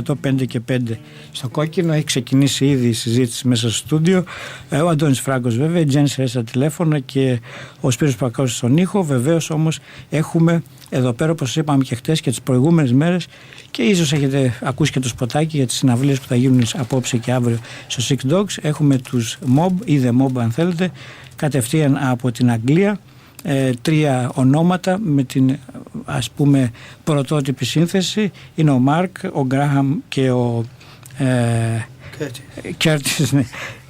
5 και 5 στο κόκκινο. Έχει ξεκινήσει ήδη η συζήτηση μέσα στο στούντιο. Ο Αντώνης Φράγκος βέβαια, η Τζέννη Σερές στα τηλέφωνα και ο Σπύρος Πακάους στον ήχο. Βεβαίως όμως έχουμε εδώ πέρα, όπως είπαμε και χτες και τις προηγούμενες μέρες, και ίσως έχετε ακούσει και το σποτάκι για τις συναυλίες που θα γίνουν απόψε και αύριο στο Six Dogs. Έχουμε τους Mob ή The Mob αν θέλετε, κατευθείαν από την Αγγλία. 3 ονόματα με την ας πούμε πρωτότυπη σύνθεση. Είναι ο Μάρκ, ο Γκράχαμ και ο Κέρτις. Ναι,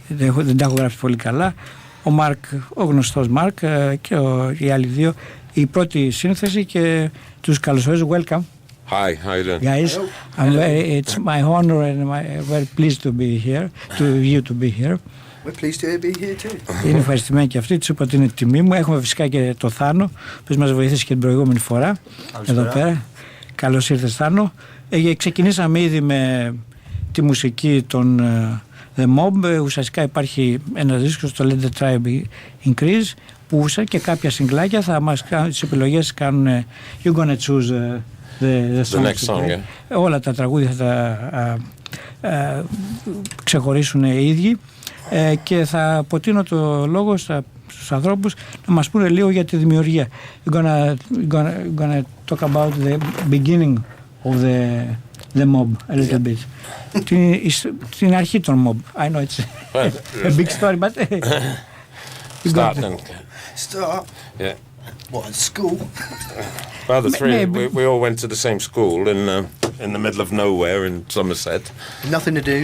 δεν τα έχω γράψει πολύ καλά. Ο Μάρκ, ο γνωστός Μάρκ, και οι άλλοι δύο. Η πρώτη σύνθεση και τους καλωσορίζω. Welcome. Hi, how you doing? Guys, it's my honor and I'm very pleased to be here, to be here. We're pleased to be here too. Είναι ευχαριστημένοι και αυτοί, τους είπα ότι είναι τιμή μου. Έχουμε φυσικά και το Θάνο, που μας βοήθησε και την προηγούμενη φορά. Εδώ πέρα. Καλώς ήρθες, Θάνο. Ξεκινήσαμε ήδη με τη μουσική των The Mob. Ουσιαστικά υπάρχει ένα δίσκο στο Let the Tribe Increase, που και κάποια συγκλάκια θα μας κάνουν τις επιλογές, κάνουν You're gonna choose the next song, yeah. Όλα τα τραγούδια θα τα ξεχωρίσουν οι ίδιοι. Και θα αποτείνω το λόγο στους ανθρώπους να μας πούνε λίγο για τη δημιουργία. You're gonna talk about the beginning of the mob a little bit. Την αρχή των mob. I know it's a big story, but Start. Yeah. What, at school? Well, the three we all went to the same school in the middle of nowhere in Somerset. Nothing to do.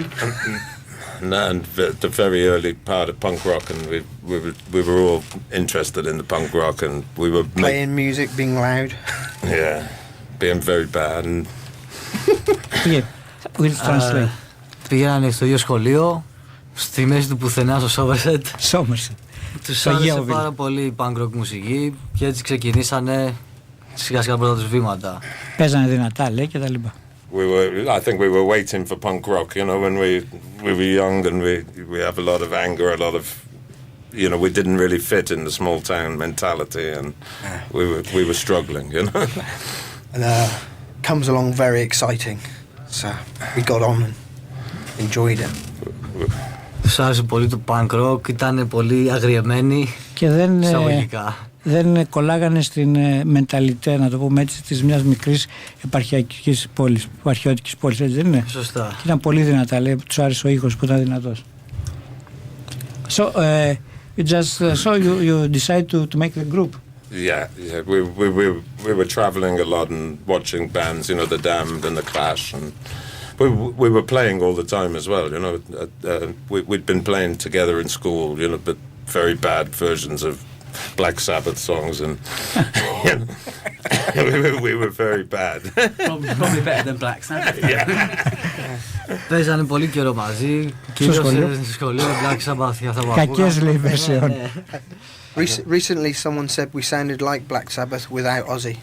And the very early part of punk rock, and we were all interested in the punk rock, and we were playing music, being loud. Yeah, being very bad. And we'll translate. Πήγαιναν στο ίδιο σχολείο, στη μέση του πουθενά στο Somerset. Τους άρεσε πάρα πολύ η punk rock μουσική και έτσι ξεκινήσανε σιγά σιγά πρώτα τους βήματα. Παίζανε δυνατά, λέει, και τα λοιπά. I think we were waiting for punk rock, you know, when we were young, and we have a lot of anger, a lot of, you know, we didn't really fit in the small town mentality, and we were struggling, you know. And comes along very exciting, so we got on and enjoyed it. Τους άρεσε πολύ το punk rock, ήταν πολύ αγριεμένοι και δεν κολλάγανε στην μενταλιτέ, να το πούμε έτσι, της μιας μικρής επαρχιακής πόλης, επαρχιώτικης πόλης, έτσι δεν είναι? Σωστά. Και ήταν πολύ δυνατά, λέει, τους άρεσε ο ήχος που ήταν δυνατός. So, you just you decide to make the group? Yeah. We were traveling a lot and watching bands, you know, The Damned and The Clash, and we were playing all the time as well, you know. We'd been playing together in school, you know, but very bad versions of Black Sabbath songs, and you know, we were very bad. Probably better than Black Sabbath. Yeah. Παίζανε πολύ καιρό μαζί, κυρίως στο σχολείο Black Sabbath για αυτά που κακές, λέει, βερσιόν. Recently someone said we sounded like Black Sabbath without Ozzy.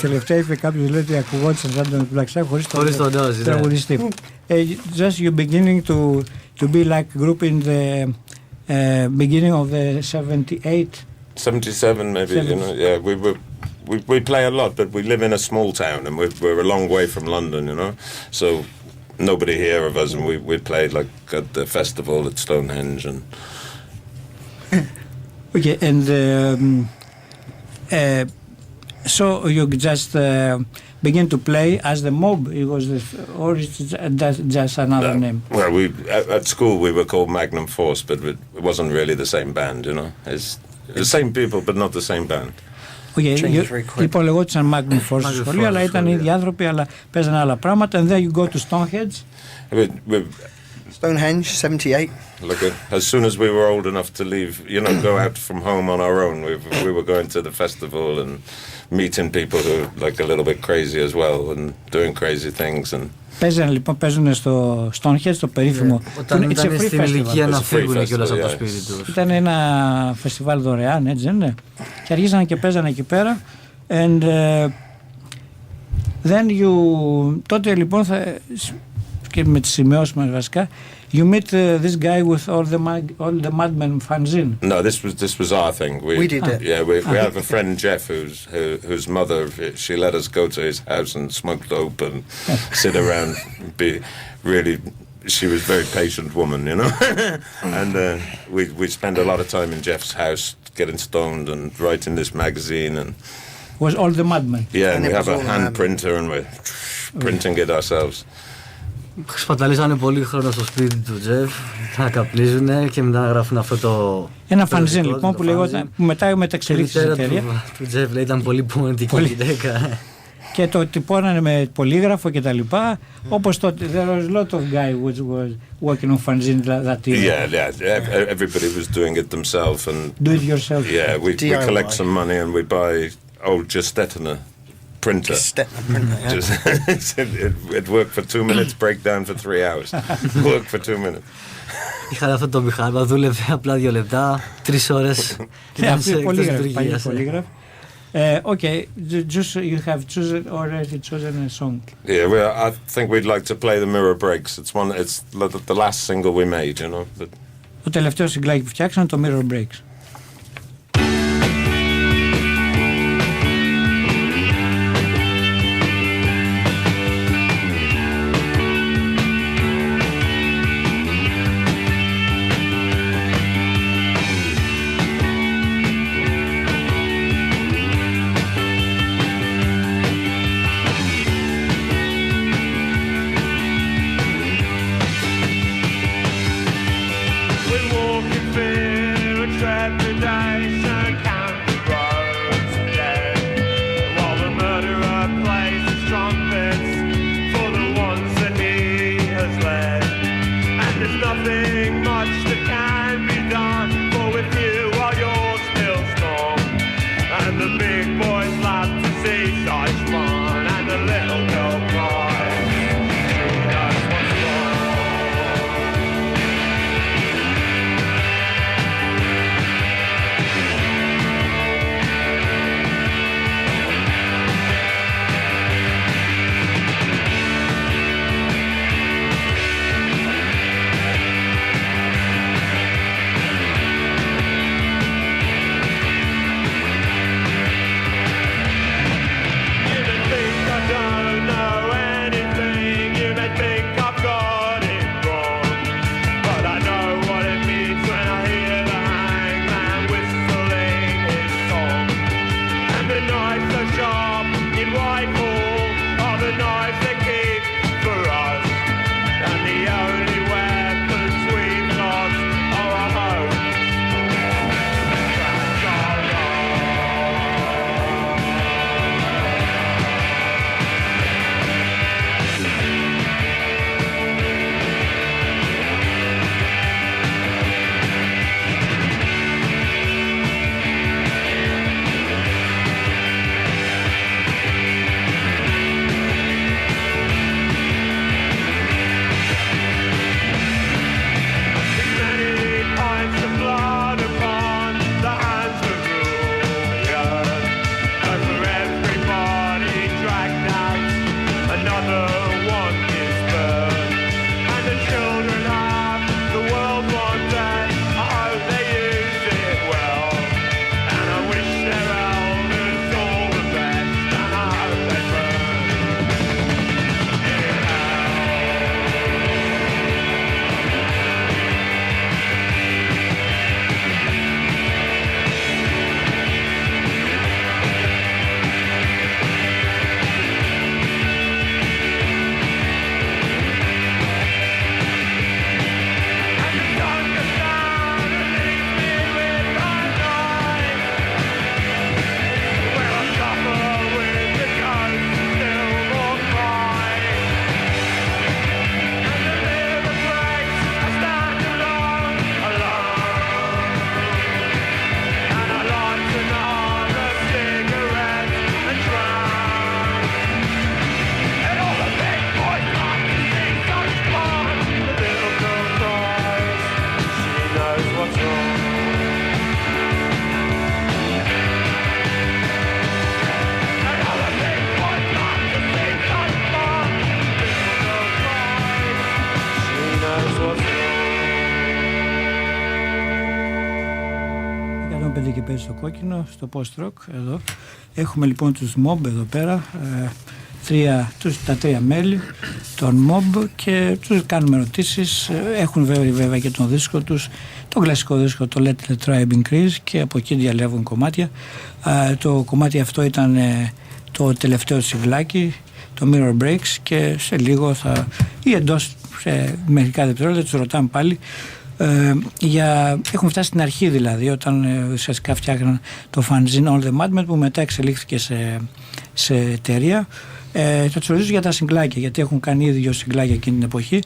Τελευταία είπε κάποιος, λέει, ότι ακουγόντουσαν σαν τον Black Sabbath χωρίς τον τραγουδιστή. Just you beginning to be like group in the beginning of the 78. 77 maybe, you know. Yeah, we play a lot, but we live in a small town, and we're a long way from London, you know. So nobody hear of us, and we played like at the festival at Stonehenge and. Okay, and so you just begin to play as the Mob. It was or is it just another name? Well, at school we were called Magnum Force, but it wasn't really the same band, you know. It's the same people, but not the same band. Λοιπόν, λεγόντουσαν Magnum Force στο σχολείο, αλλά ήταν οι ίδιοι άνθρωποι, αλλά παίζανε άλλα πράγματα. And then you go to Stonehenge. Stonehenge, 78. Look, as soon as we were old enough to leave, you know, go out from home on our own, we were going to the festival and meeting people who are like a little bit crazy as well and doing crazy things. And παίζουν στο Stonehenge, το περίφημο. Όταν ήταν στην ηλικία να φύγουν κιόλας από το σπίτι τους. Ήταν ένα φεστιβάλ δωρεάν, έτσι δεν είναι? Και αρχίσαν και παίζανε εκεί πέρα. And then τότε λοιπόν και με τις σημειώσεις μας βασικά. You meet this guy with all the Madmen fanzine. No, this was our thing. We did it. Yeah, we have a friend Jeff whose mother, she let us go to his house and smoke dope and sit around. She was a very patient woman, you know. And we spent a lot of time in Jeff's house getting stoned and writing this magazine and. Was all the Madmen. Yeah, and we have a hand printer and we're printing it ourselves. Σπαταλήσανε πολύ χρόνο στο σπίτι του Τζεφ να καπνίζουνε και μετά να γράφουν αυτό το. Ένα φανζίν λοιπόν που λεγόταν. Που μετά μεταξελίχθηκε στην εταιρεία. Του Τζεφ λέει ήταν πολύ πονητική γυναίκα. Και το τυπώνανε με πολύγραφο και τα λοιπά. Όπως τότε. There was a lot of guys which was working on fanzine that year. Yeah. Everybody was doing it themselves and. Do it yourself. Yeah, we collect some money and we buy old Gestetner printer. It worked for 2 minutes, break down for 3 hours. Work for 2 minutes. Είχα αυτό το μηχάνημα, δούλευε απλά 2 λεπτά, 3 ώρες. Ήταν σε εκτός λειτουργίας. Okay, you have already chosen a song. Yeah, I think we'd like to play the Mirror Breaks. It's the last single we made, you know. Το τελευταίο συγκλάκι που φτιάξαμε, το Mirror Breaks. παίζει το κόκκινο στο post-rock εδώ. Έχουμε λοιπόν τους Mob εδώ πέρα, τα τρία μέλη των Mob, και τους κάνουμε ερωτήσεις. Έχουν βέβαια και τον δίσκο τους, τον κλασικό δίσκο, το Let the Tribe Increase, και από εκεί διαλέγουν κομμάτια. Το κομμάτι αυτό ήταν το τελευταίο συγκλάκι, το Mirror Breaks, και σε λίγο ή εντός σε μερικά δευτερόλεπτα τους ρωτάμε πάλι έχουμε φτάσει στην αρχή, δηλαδή όταν ουσιαστικά φτιάχναν το fanzine All the Madmen, που μετά εξελίχθηκε σε εταιρεία. Θα τους ρωτήσω για τα συγκλάκια, γιατί έχουν κάνει ήδη 2 συγκλάκια εκείνη την εποχή.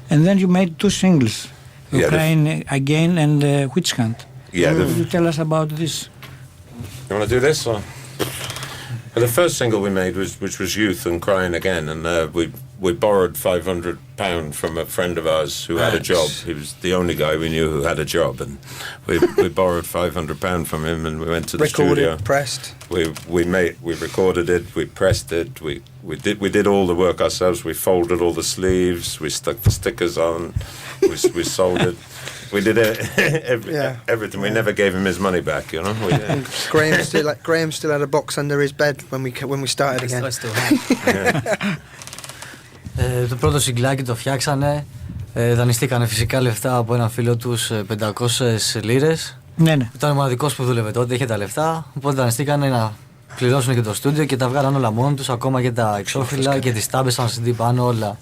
And then you made 2 singles, Crying Again and Witch Hunt. Could you tell us about this? You want to do this? Or? Well, the first single we made which was Youth and Crying Again, and we borrowed £500 from a friend of ours who had a job. He was the only guy we knew who had a job, and we borrowed £500 from him, and we went to the studio. Recorded, pressed. We recorded it, we pressed it, we did all the work ourselves. We folded all the sleeves, we stuck the stickers on, we sold it. We did everything. We never gave him his money back, you know. Graham still had a box under his bed when we started again. I still have. Το πρώτο συγκλάκι το φτιάξανε, δανειστήκανε φυσικά λεφτά από έναν φίλο τους, 500 λίρες. Ναι. Ήταν ο μοναδικός που δούλευε τότε, είχε τα λεφτά, οπότε δανειστήκανε να πληρώσουν και το στούντιο, και τα βγάλαν όλα μόνοι τους, ακόμα και τα εξώφυλλα και τις τάμπες σαν CD πάνω, όλα.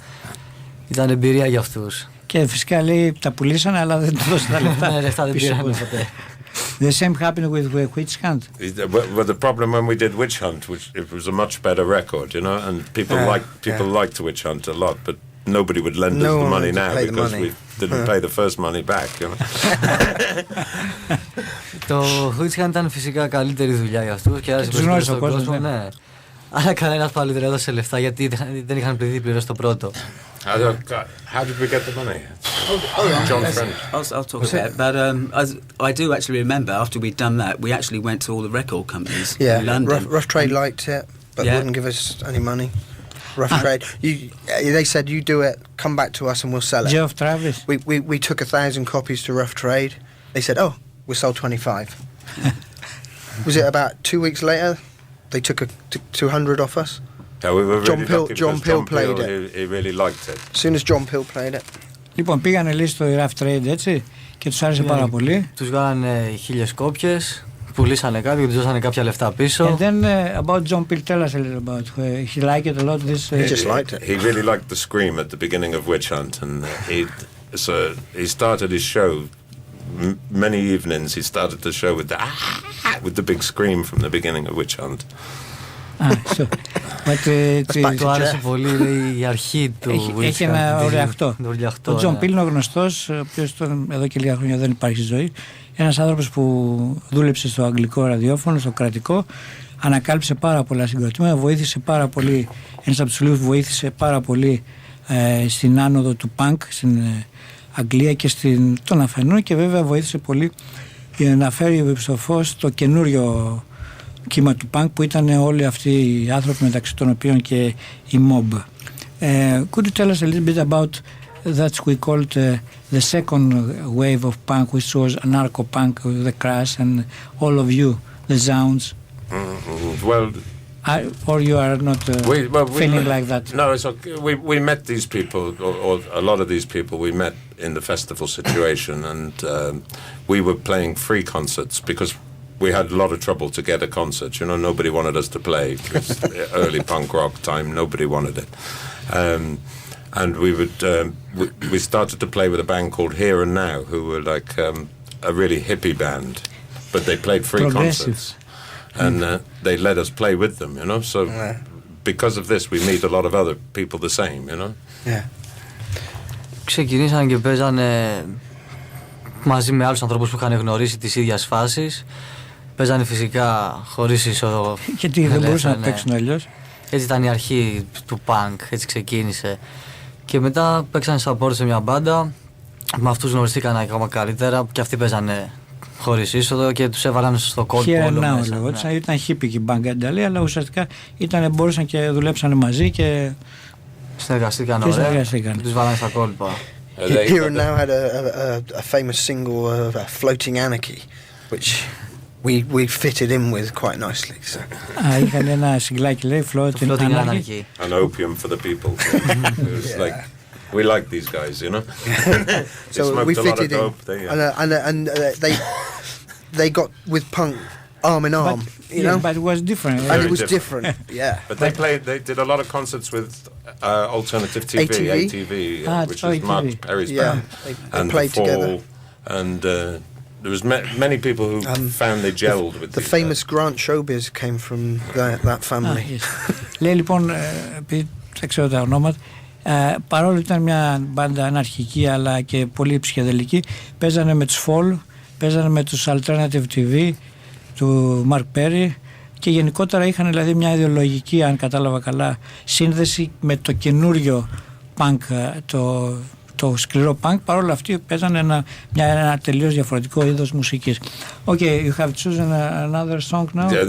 Ήταν εμπειρία για αυτούς. Και φυσικά λέει τα πουλήσανε, αλλά δεν του δώσαν τα λεφτά. Ναι, λεφτά δεν πήραμε ποτέ. The same happened with Witch Hunt. Well, the problem when we did Witch Hunt, it was a much better record, you know, and people liked Witch Hunt a lot, but nobody would lend us the money now because we didn't pay the first money back, you know. Το Witch Hunt ήταν φυσικά καλύτερη δουλειά για αυτούς και άρεσε περισσότερο στον κόσμο. Ναι. Αλλά κανένας πάλι δεν έδωσε λεφτά, γιατί δεν είχαν πληρώσει το πρώτο. How did we get the money? John Friend. I'll talk about it. But I do actually remember after we'd done that, we actually went to all the record companies in London. Rough Trade liked it, but wouldn't give us any money. Rough Trade. They said, you do it, come back to us and we'll sell it. Geoff Travis. We took 1,000 copies to Rough Trade. They said, oh, we sold 25. Was it about 2 weeks later? They took 200 off us. Yeah, we were really lucky John Peel played it. He really liked it. As soon as John Peel played it. Λοιπόν, πήγανε λέει στο Rough Trade, έτσι, και τους άρεσε πάρα πολύ. Τους βγάλανε 1,000 κόπιες, πουλήσανε κάποιοι, τους δώσανε κάποια λεφτά πίσω. And then about John Peel, tell us a little about he liked it a lot. He just liked it. He really liked the scream at the beginning of Witch Hunt, and he started his show. Many evenings he started the show with the big scream from the beginning of Witch Hunt. Του άρεσε πολύ η αρχή του. Έχει ένα οριακτό. Ο Τζον Πίλ είναι ο γνωστός, ο οποίος εδώ και λίγα χρόνια δεν υπάρχει ζωή. Ένας άνθρωπος που δούλεψε στο αγγλικό ραδιόφωνο, στο κρατικό, ανακάλυψε πάρα πολλά συγκροτήματα, βοήθησε πάρα πολύ, ένας από τους λίγους που βοήθησε πάρα πολύ στην άνοδο του πανκ στην Αγγλία και τον αφενό, και βέβαια βοήθησε πολύ για να φέρει στο φως το καινούριο κύμα του πανκ που ήταν όλοι αυτοί οι άνθρωποι, μεταξύ των οποίων και η Mob. Could you tell us a little bit about that we called the second wave of punk, which was anarcho-punk, the Crash and all of you, the Zounds? Well, or you are not feeling like that? No, it's okay. We met these people, or a lot of these people we met in the festival situation, and we were playing free concerts because we had a lot of trouble to get a concert. You know, nobody wanted us to play. It was early punk rock time. Nobody wanted it. And we started to play with a band called Here and Now, who were like a really hippie band, but they played free concerts. And they let us play with them, you know. So because of this, we meet a lot of other people the same, you know. Yeah. Ξεκινήσαν και παίζανε μαζί με άλλους ανθρώπους που είχαν γνωρίσει τις ίδιες φάσεις. Παίζανε φυσικά χωρίς είσοδο. Γιατί δεν μπορούσαν να παίξουν αλλιώς. Έτσι ήταν η αρχή του punk, έτσι ξεκίνησε. Και μετά παίξανε support σε μια μπάντα. Με αυτούς γνωριστήκαν ακόμα καλύτερα, και αυτοί παίζανε χωρίς είσοδο και τους έβαλαν στο κόλπο. Ναι. Ήταν χίπικη μπάνκα ενταλή, αλλά ουσιαστικά μπορούσαν και δουλέψανε μαζί και συνεργαστήκαν ωραία και τους βάλανε στα κόλπα. Here and Now had a famous single of Floating Anarchy, which we fitted in with quite nicely. So. Είχαν ένα συγκλάκι, λέει, Floating Anarchy. An opium for the people. It was like, we like these guys, you know. They So smoked we a lot of fitted in, dope. they got with punk arm in arm, you know. But it was different. And Very it was different. Yeah. But they did a lot of concerts with alternative TV, ATV, which was Mark Perry's Yeah, band, they and played The Fall, together. and there was many people who found they gelled with The these famous guys. Grant Showbiz came from that family. Λέει λοιπόν, επειδή δεν ξέρω τα ονόματα, παρόλο που ήταν μια μπάντα αναρχική αλλά και πολύ ψυχεδελική, παίζανε με τους Fall, παίζανε με τους Alternative TV του Mark Perry και γενικότερα είχαν δηλαδή μια ιδεολογική, αν κατάλαβα καλά, σύνδεση με το καινούριο punk, το σκληρό punk. Παρόλα αυτή παίζανε ένα τελείως διαφορετικό είδος μουσικής. Okay, you have chosen another song now? Yeah,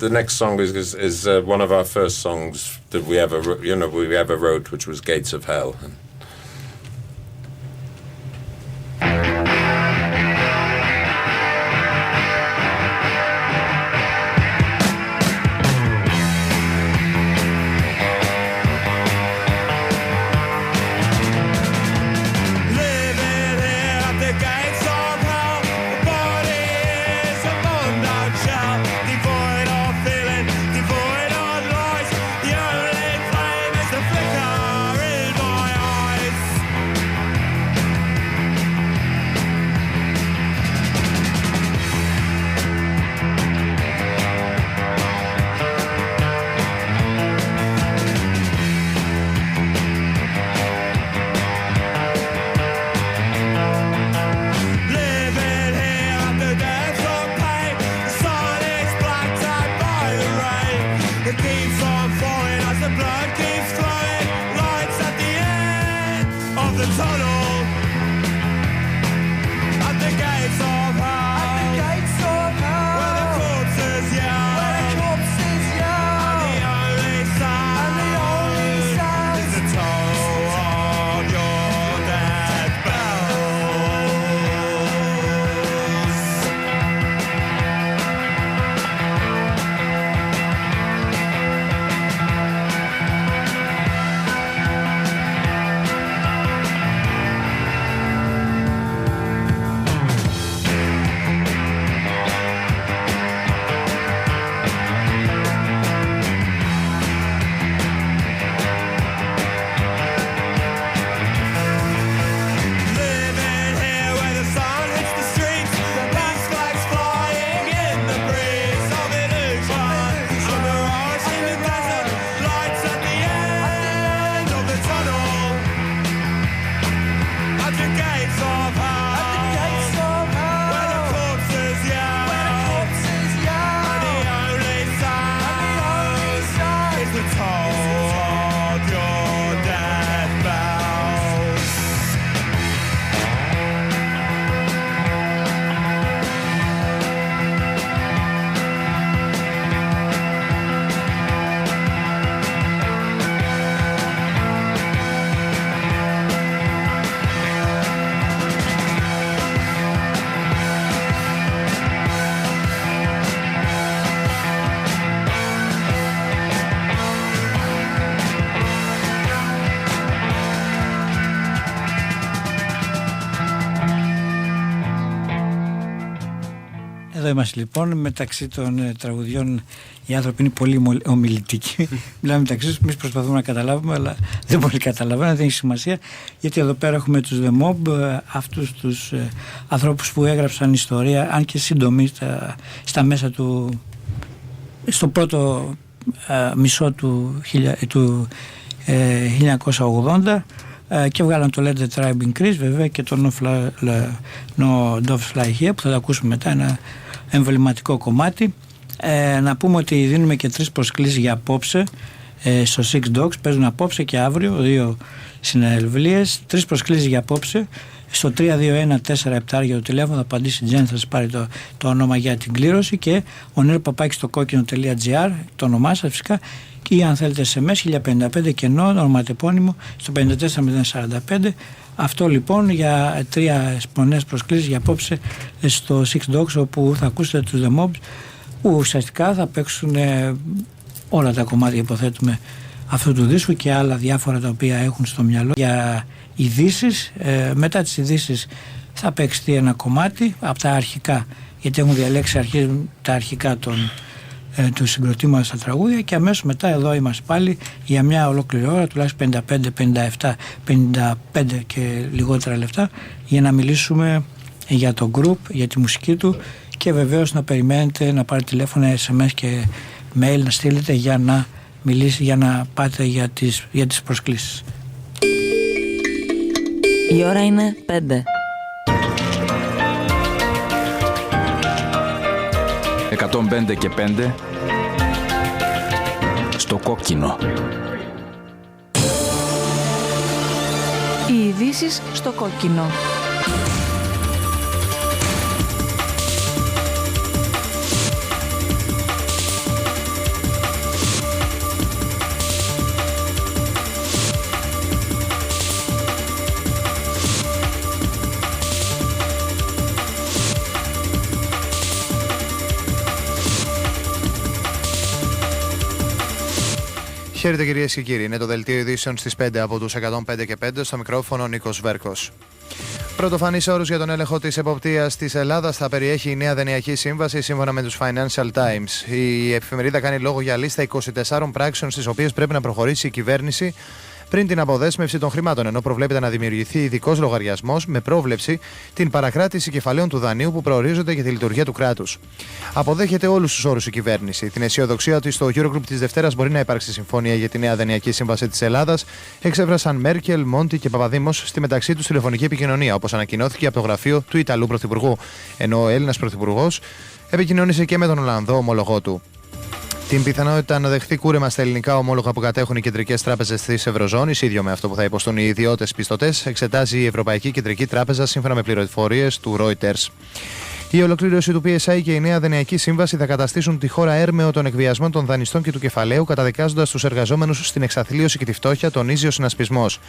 the next song is one of our first songs that we ever wrote, which was Gates of Hell. Εδώ είμαστε λοιπόν, μεταξύ των τραγουδιών οι άνθρωποι είναι πολύ ομιλητικοί. Μιλάμε μεταξύ τους, εμείς προσπαθούμε να καταλάβουμε, αλλά δεν πολύ καταλαβαίνουμε, δεν έχει σημασία, γιατί εδώ πέρα έχουμε τους The Mob, αυτούς τους ανθρώπους που έγραψαν ιστορία, αν και σύντομη, στα μέσα του, στο πρώτο μισό του 1980, και βγάλαν το Let the Tribe Increase, βέβαια, και το No Doves Fly Here, που θα το ακούσουμε μετά, ένα εμβληματικό κομμάτι. Να πούμε ότι δίνουμε και 3 προσκλήσεις για απόψε στο Six Dogs, παίζουν απόψε και αύριο 2 συναυλίες. 3 προσκλήσεις για απόψε στο 321-47 για το τηλέφωνο, θα απαντήσει η Τζέν, θα σας πάρει το όνομα για την κλήρωση, και onirpapakistokokino.gr, το όνομά σας φυσικά, ή αν θέλετε SMS 1055 κενό, ονοματεπώνυμο στο 54045. Αυτό λοιπόν για 3 σπονές προσκλήσεις για απόψε στο Six Dogs, όπου θα ακούσετε τους The Mobs, που ουσιαστικά θα παίξουν όλα τα κομμάτια, υποθέτουμε, αυτού του δίσκου και άλλα διάφορα τα οποία έχουν στο μυαλό. Για ειδήσεις, μετά τις ειδήσεις θα παίξει ένα κομμάτι από τα αρχικά, γιατί έχουν διαλέξει τα αρχικά του συγκροτήματος στα τραγούδια, και αμέσως μετά εδώ είμαστε πάλι για μια ολόκληρη ώρα, τουλάχιστον 55, 57, 55 και λιγότερα λεπτά, για να μιλήσουμε για το group, για τη μουσική του, και βεβαίως να περιμένετε να πάρετε τηλέφωνα, SMS και mail να στείλετε για να μιλήσει, για να πάτε για τις προσκλήσεις. Η ώρα είναι 5. 105 και 5 στο κόκκινο. Οι ειδήσεις στο κόκκινο. Χαίρετε κυρίες και κύριοι, είναι το δελτίο ειδήσεων στις 5 από τους 105 και 5, στο μικρόφωνο Νίκος Βέρκος. Πρωτοφανής όρους για τον έλεγχο της εποπτείας της Ελλάδας θα περιέχει η νέα δανειακή σύμβαση, σύμφωνα με τους Financial Times. Η εφημερίδα κάνει λόγο για λίστα 24 πράξεων στις οποίες πρέπει να προχωρήσει η κυβέρνηση πριν την αποδέσμευση των χρημάτων, ενώ προβλέπεται να δημιουργηθεί ειδικός λογαριασμός με πρόβλεψη την παρακράτηση κεφαλαίων του δανείου που προορίζονται για τη λειτουργία του κράτους. Αποδέχεται όλους τους όρους η κυβέρνηση. Την αισιοδοξία ότι στο Eurogroup της Δευτέρας μπορεί να υπάρξει συμφωνία για τη νέα δανειακή σύμβαση της Ελλάδας εξέφρασαν Μέρκελ, Μόντι και Παπαδήμος στη μεταξύ τους τηλεφωνική επικοινωνία, όπως ανακοινώθηκε από το γραφείο του Ιταλού Πρωθυπουργού, ενώ ο Έλληνας Πρωθυπουργός επικοινώνησε και με τον Ολλανδό ομολογό του. Την πιθανότητα να δεχθεί κούρεμα στα ελληνικά ομόλογα που κατέχουν οι κεντρικές τράπεζες της Ευρωζώνης, ίδιο με αυτό που θα υποστούν οι ιδιώτες πιστωτές, εξετάζει η Ευρωπαϊκή Κεντρική Τράπεζα, σύμφωνα με πληροφορίες του Reuters. Η ολοκλήρωση του PSI και η νέα δανειακή σύμβαση θα καταστήσουν τη χώρα έρμεο των εκβιασμών των δανειστών και του κεφαλαίου, καταδικάζοντας τους εργαζόμενους στην εξαθλίωση και τη φτώχεια, τονίζει ο συνασπισμός.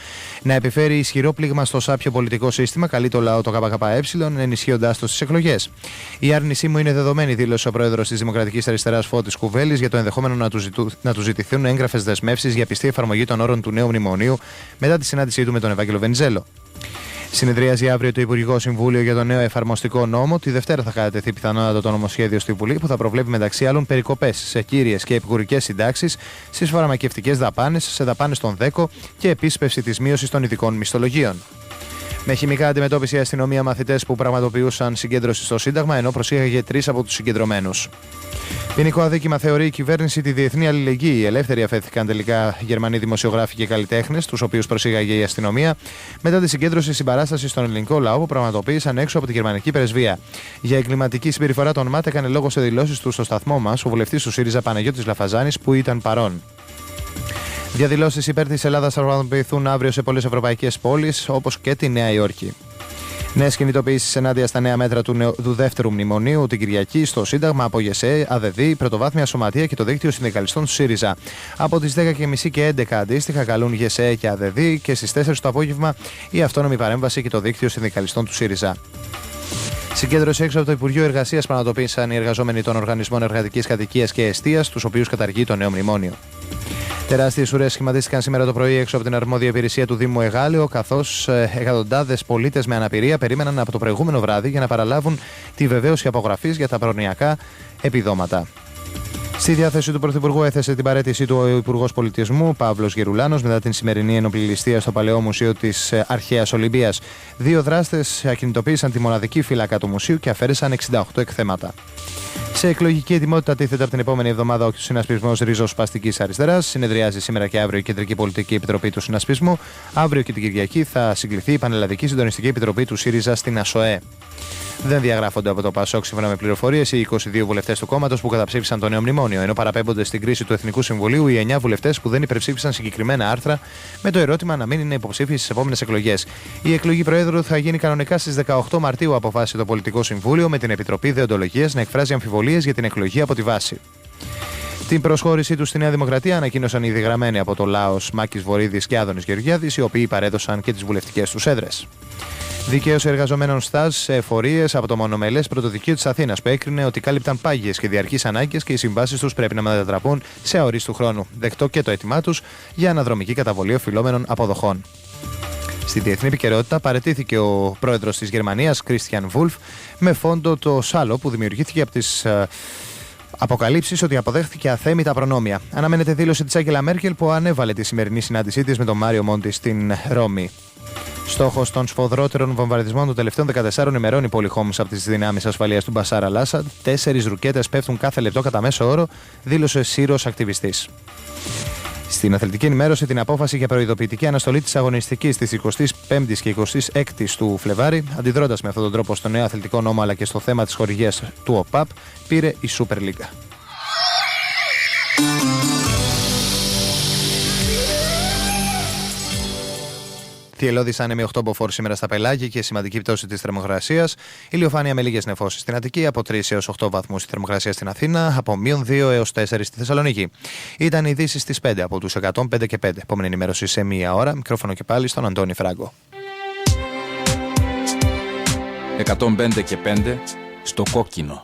Να επιφέρει ισχυρό πλήγμα στο σάπιο πολιτικό σύστημα, καλεί το λαό το ΚΚΕ, ενισχύοντάς το στις εκλογές. Η άρνησή μου είναι δεδομένη, δήλωσε ο πρόεδρος της Δημοκρατικής Αριστεράς Φώτης Κουβέλης, για το ενδεχόμενο να του ζητηθούν έγγραφες δεσμεύσεις για πιστή εφαρμογή των όρων του νέου μνημονίου μετά τη συνάντησή του με τον Ευάγγελο Βενιζέλο. Συνεδριάζει αύριο το Υπουργικό Συμβούλιο για το νέο εφαρμοστικό νόμο. Τη Δευτέρα θα κατατεθεί πιθανότατα το νομοσχέδιο στη Βουλή, που θα προβλέπει μεταξύ άλλων περικοπές σε κύριες και επικουρικές συντάξεις, στις φαρμακευτικές δαπάνες, σε δαπάνες των ΔΕΚΟ και επίσπευση της μείωσης των ειδικών μισθολογίων. Με χημικά αντιμετώπιση η αστυνομία μαθητές που πραγματοποιούσαν συγκέντρωση στο Σύνταγμα, ενώ προσήγαγε 3 από τους συγκεντρωμένους. Ποινικό αδίκημα θεωρεί η κυβέρνηση τη διεθνή αλληλεγγύη. Οι ελεύθεροι αφέθηκαν τελικά Γερμανοί δημοσιογράφοι και καλλιτέχνες, τους οποίους προσήγαγε η αστυνομία, μετά τη συγκέντρωση συμπαράσταση στον ελληνικό λαό που πραγματοποίησαν έξω από τη γερμανική πρεσβεία. Για εγκληματική συμπεριφορά των ΜΑΤ έκανε λόγο σε δηλώσεις του στο σταθμό μας ο βουλευτής του ΣΥΡΙΖΑ Παναγιώτης Λαφαζάνης, που ήταν παρόν. Διαδηλώσεις υπέρ της Ελλάδας θα πραγματοποιηθούν αύριο σε πολλές ευρωπαϊκές πόλεις, όπως και τη Νέα Υόρκη. Νέες κινητοποιήσεις ενάντια στα νέα μέτρα του δεύτερου μνημονίου την Κυριακή στο Σύνταγμα από ΓΕΣΕ, ΑΔΔ, Πρωτοβάθμια Σωματεία και το Δίκτυο Συνδικαλιστών του ΣΥΡΙΖΑ. Από τις 10.30 και 11 αντίστοιχα καλούν ΓΕΣΕ και ΑΔΔ, και στις 4 το απόγευμα η Αυτόνομη Παρέμβαση και το Δίκτυο Συνδικαλιστών του ΣΥΡΙΖΑ. Συγκέντρωση έξω από το Υπουργείο Εργασίας πραγματοποίησαν οι εργαζόμενοι των οργανισμών εργατικής κατοικίας και εστίας, τους οποίους καταργεί το νέο μνημόνιο. Τεράστιες ουρές σχηματίστηκαν σήμερα το πρωί έξω από την αρμόδια υπηρεσία του Δήμου Εγάλεο, καθώς εκατοντάδες πολίτες με αναπηρία περίμεναν από το προηγούμενο βράδυ για να παραλάβουν τη βεβαίωση απογραφής για τα προνοιακά επιδόματα. Στη διάθεση του Πρωθυπουργού έθεσε την παραίτησή του ο Υπουργός Πολιτισμού Παύλος Γερουλάνος μετά την σημερινή ενόπλη ληστεία στο Παλαιό Μουσείο της Αρχαίας Ολυμπίας. 2 δράστες ακινητοποίησαν τη μοναδική φύλακα του μουσείου και αφαίρεσαν 68 εκθέματα. Σε εκλογική ετοιμότητα τίθεται από την επόμενη εβδομάδα ο συνασπισμός Ριζοσπαστικής Αριστεράς. Συνεδριάζει σήμερα και αύριο η Κεντρική Πολιτική Επιτροπή του Συνασπισμού. Αύριο και την Κυριακή θα συγκληθεί η Πανελλαδική Συντονιστική Επιτροπή του ΣΥΡΙΖΑ στην ΑΣΟΕ. Δεν διαγράφονται από το ΠΑΣΟΚ, σύμφωνα με πληροφορίες, οι 22 βουλευτές του κόμματος που καταψήφισαν το νέο μνημόνιο, ενώ παραπέμπονται στην κρίση του Εθνικού Συμβουλίου οι 9 βουλευτές που δεν υπερψήφισαν συγκεκριμένα άρθρα, με το ερώτημα να μην είναι υποψήφιοι στις επόμενες εκλογές. Η εκλογή Προέδρου θα γίνει κανονικά στις 18 Μαρτίου, αποφάσισε το Πολιτικό Συμβούλιο, με την Επιτροπή Δεοντολογίας να εκφράζει αμφιβολίες για την εκλογή από τη βάση. Την προσχώρησή του στη Νέα Δημοκρατία ανακοίνωσαν οι διγραμμένοι από το Λάος Μάκης Βορύδης και Άδωνης Γεωργιάδης, οι οποίοι παρέδωσαν και τις βουλευτικές τους έδρες. Δικαίωση εργαζομένων στάζ σε εφορίες από το μονομελές πρωτοδικείο της Αθήνας, που έκρινε ότι κάλυπταν πάγιες και διαρκείς ανάγκες και οι συμβάσεις τους πρέπει να μετατραπούν σε αορίστου χρόνου. Δεκτό και το αίτημά τους για αναδρομική καταβολή οφειλόμενων αποδοχών. Στη διεθνή επικαιρότητα παραιτήθηκε ο πρόεδρος της Γερμανίας, Κρίστιαν Βούλφ, με φόντο το σάλο που δημιουργήθηκε από τις αποκαλύψεις ότι αποδέχθηκε αθέμητα προνόμια. Αναμένεται δήλωση της Άγγελα Μέρκελ, που ανέβαλε τη σημερινή συνάντησή της με τον Μάριο Μόντι στην Ρώμη. Στόχος των σφοδρότερων βομβαρδισμών των τελευταίων 14 ημερών η πόλη Χόμς από τις δυνάμεις ασφαλείας του Μπασάρ Αλ-Άσαντ. 4 ρουκέτες πέφτουν κάθε λεπτό κατά μέσο όρο, δήλωσε Σύρος ακτιβιστής. Στην αθλητική ενημέρωση, την απόφαση για προειδοποιητική αναστολή της αγωνιστικής της 25ης και 26ης του Φλεβάρι, αντιδρώντας με αυτόν τον τρόπο στο νέο αθλητικό νόμο αλλά και στο θέμα της χορηγίας του ΟΠΑΠ, πήρε η Super League. Θυελλώδης άνεμη 8 μποφόρ σήμερα στα Πελάγη και σημαντική πτώση της θερμοκρασίας. Ηλιοφάνεια με λίγες νεφώσεις στην Αττική, από 3 έως 8 βαθμούς η θερμοκρασία στην Αθήνα, από -2 έως 4 στη Θεσσαλονίκη. Ήταν οι ειδήσεις στις 5 από τους 105 και 5. Επόμενη ενημέρωση σε μία ώρα. Μικρόφωνο και πάλι στον Αντώνη Φράγκο. 105 και 5 στο κόκκινο.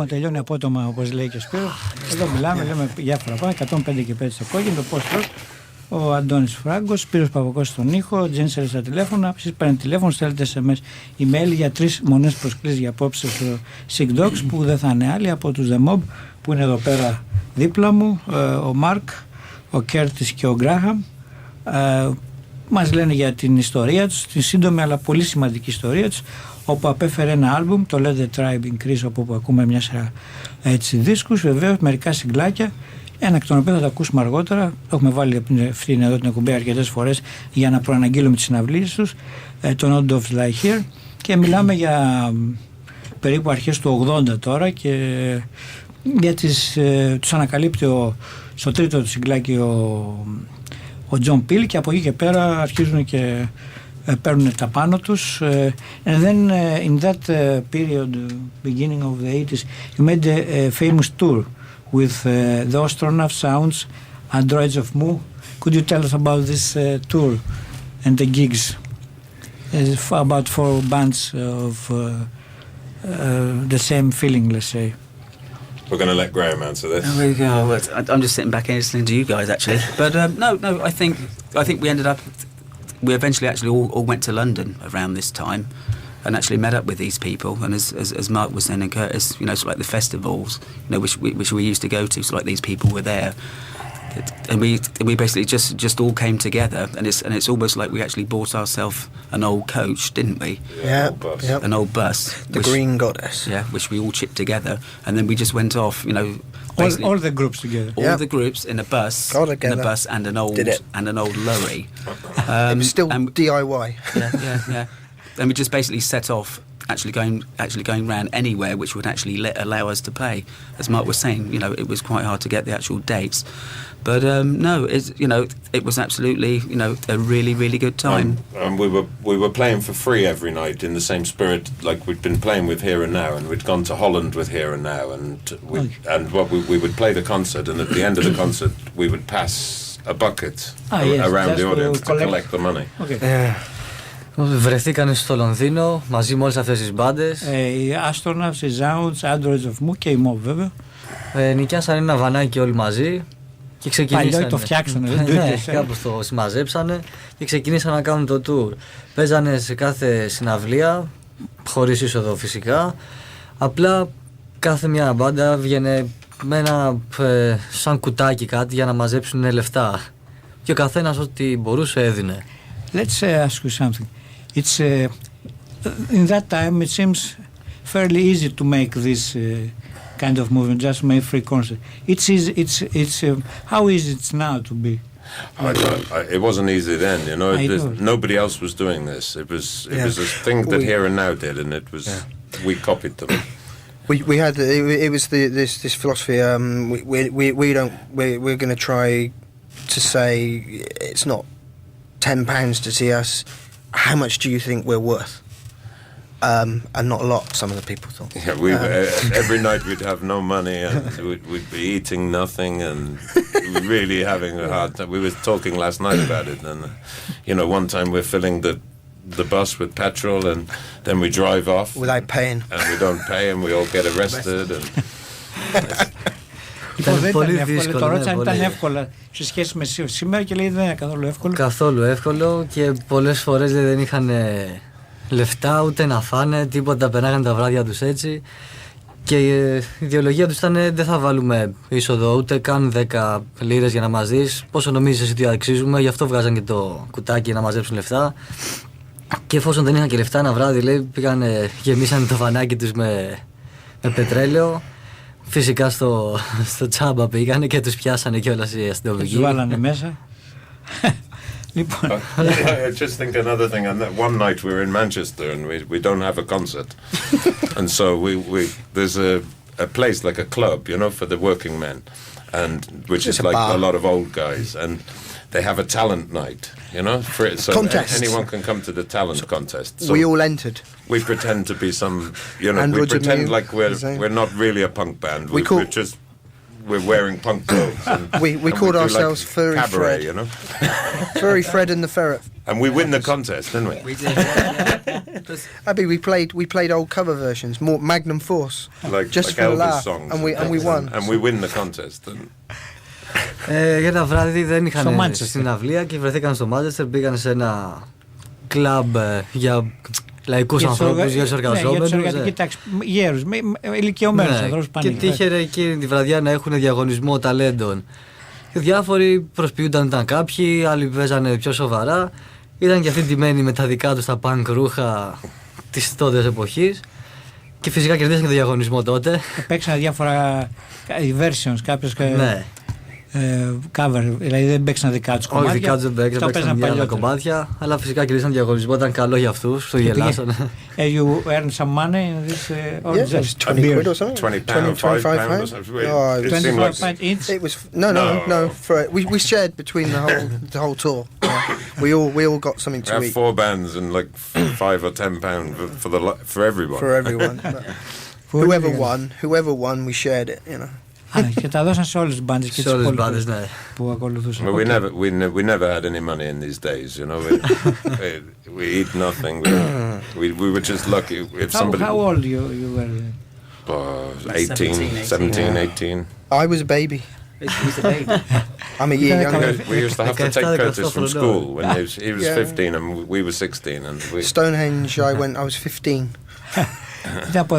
Λοιπόν, τελειώνει απότομα, όπως λέει και ο Σπύρος. Εδώ μιλάμε, λέμε διάφορα πράγματα. 105 και 5 στο κόκκινο, το post-rock. Ο Αντώνης Φράγκος, Σπύρος Παπακός στον ήχο, Τζένσερ στα τηλέφωνα. Εσείς παίρνετε τηλέφωνο, στέλνετε SMS, email για 3 μονές προσκλήσεις για απόψε στο Sick Dogs, που δεν θα είναι άλλοι από τους The Mob, που είναι εδώ πέρα δίπλα μου, ο Μάρκ, ο Κέρτις και ο Γκράχαμ. Μας λένε για την ιστορία τους, την σύντομη αλλά πολύ σημαντική ιστορία τους, όπου απέφερε ένα άλμπουμ, το Let the Tribe Increase, όπου ακούμε μια σειρά δίσκους, βεβαίως μερικά συγκλάκια, ένα εκ των οποίων θα τα ακούσουμε αργότερα. Το έχουμε βάλει αυτήν εδώ την εκπομπή αρκετές φορές για να προαναγγείλουμε τις συναυλίες τους, το Not Doves Lie Here, και μιλάμε για περίπου αρχές του 80 τώρα, και για τους ανακαλύπτει στο τρίτο του συγκλάκι ο Τζον Πιλ, και από εκεί και πέρα αρχίζουν και παίρνουν τα πάνω τους. And then in that period, beginning of the 80s, you made a famous tour with the Astronaut Sounds, Androids of Mu. Could you tell us about this tour and the gigs? About 4 bands of the same feeling, let's say. We're going to let Graham answer this. I'm just sitting back and listening to you guys, actually. But no, I think we eventually actually all went to London around this time, and actually met up with these people. And as Mark was saying, and Curtis, you know, it's like the festivals, you know, which we used to go to. So like these people were there, and we basically just all came together. And it's almost like we actually bought ourselves an old coach, didn't we? Yeah, an old bus. The Green Goddess. Yeah, which we all chipped together, and then we just went off, you know. All the groups together. All the groups in a bus, and an old lorry. It was still DIY. Yeah. And we just basically set off, actually going around anywhere which would actually allow us to play. As Mark was saying, you know, it was quite hard to get the actual dates, but no, it was absolutely, you know, a really, really good time. And we were playing for free every night in the same spirit like we'd been playing with Here and Now, and we'd gone to Holland with Here and Now, and we would play the concert, and at the end of the concert we would pass a bucket around the audience to collect the money. Okay. Βρεθήκαν στο Λονδίνο μαζί με όλες αυτές τις μπάντες. Οι Astronauts, οι Sounds, Androids of Mu και η Mob, βέβαια. Νοικιάσαν ένα βανάκι όλοι μαζί και ξεκινήσανε. Παλιό το φτιάξανε, κάπως το συμμαζέψανε και ξεκινήσαν να κάνουν το tour. Παίζανε σε κάθε συναυλία, χωρίς είσοδο φυσικά. Απλά κάθε μια μπάντα βγαίνε με ένα σαν κουτάκι κάτι για να μαζέψουν λεφτά. Και ο καθένας ό,τι μπορούσε έδινε. Let's ask you something. It's in that time it seems fairly easy to make this kind of movement, just make free concert. It's how easy it's now to be? It wasn't easy then, you know. Nobody else was doing this. It was a thing that Here and Now did, and it was we copied them. We had it was this philosophy. We're going to try to say it's not £10 to see us. How much do you think we're worth? And not a lot, some of the people thought. Yeah, every night we'd have no money, and we'd be eating nothing, and really having a hard time. We were talking last night about it, and you know, one time we're filling the bus with petrol, and then we drive off without paying, and we don't pay, and we all get arrested. And δεν ήταν εύκολο. Το ρώτησα αν ήταν εύκολα σε σχέση με σήμερα και λέει δεν είναι καθόλου εύκολο. Καθόλου εύκολο, και πολλές φορές δεν είχαν λεφτά ούτε να φάνε, τίποτα, περνάγανε τα βράδια τους έτσι. Και η ιδεολογία τους ήταν δεν θα βάλουμε είσοδο ούτε καν 10 λίρες για να μας δεις. Πόσο νομίζεις εσύ ότι αξίζουμε, γι' αυτό βγάζαν και το κουτάκι να μαζέψουν λεφτά. Και εφόσον δεν είχαν και λεφτά ένα βράδυ, λέει, πήγανε, γεμίσανε το βανάκι τους με πετρέλαιο. Φυσικά στο τσάμπα πήγανε και τους πιάσανε κιόλας οι αστυνομικοί. Τους βάλανε μέσα. Λοιπόν. I just think another thing. One night we were in Manchester and we don't have a concert, and so there's a place like a club, you know, for the working men, and which is like a lot of old guys, and they have a talent night, you know, so anyone can come to the talent contest. So we all entered. We pretend to be some, you know, we pretend like we're not really a punk band. We're wearing punk clothes. And we called ourselves like Furry cabaret, Fred. You know? Furry Fred and the Ferret. And we win the contest, didn't we? We did. Abby, we played old cover versions, more Magnum Force, just like for the Elvis laugh, songs, and we won. and we win the contest. Για ένα βράδυ δεν Στο είχαν Manchester. στην αυλία και βρεθήκαν στο Μάντσεστερ, πήγαν σε ένα κλαμπ για λαϊκούς ανθρώπους, για τους εργαζόμενους. Γέρους, ηλικιωμένους ανθρώπους πάνε. Και τύχερε εκείνη τη βραδιά να έχουν διαγωνισμό ταλέντων. Και διάφοροι προσποιούνταν, ήταν κάποιοι, άλλοι παίζανε πιο σοβαρά. Ήταν και αυτοί ντυμένοι με τα δικά τους τα punk ρούχα της τότε εποχής. Και φυσικά κερδίσαν και το διαγωνισμό τότε. Παίξανε διάφορα versions, κάποιες Ναι. cover, δηλαδή δεν παίξαν δικά τους κομμάτια. Όχι, δικά τους δεν παίξαν παλιά κομμάτια, αλλά φυσικά κερδίσαν διαγωνισμό, ήταν καλό για αυτούς, το γελάσανε. You earned some money in this, or Yeah, it was 20 quid or something. 25 pounds or something. It seemed like 25 each? It was no. We shared between the whole tour. We all got something we to have eat 4 bands and like £5 or £10 for everyone. for everyone. Whoever won, we shared it. You know. Και τα δώσαν σε όλες τις μπάντες και τις υπόλοιπες που ακολουθούσαν. But we never had any money in these days, you know. We eat nothing. We were just lucky if somebody. How old you were? 17, 18. I was a baby. He's a baby. I'm a year younger. We used to have to take Curtis from school when he was 15 and we were 16. And Stonehenge, I was 15. Ήταν από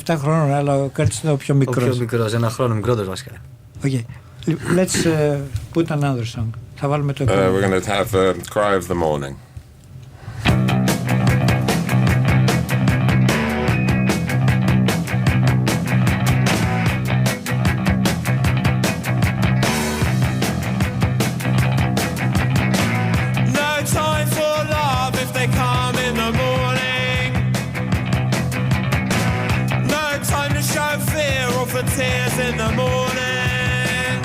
16-17 χρόνων, αλλά ο Κέρτις ήταν ο πιο μικρός. Ο πιο μικρός, ένα χρόνο μικρότερος βασικά. Okay. Let's put another song. Θα βάλουμε το επόμενο. we're going to have Cry of the Morning. Tears in the morning.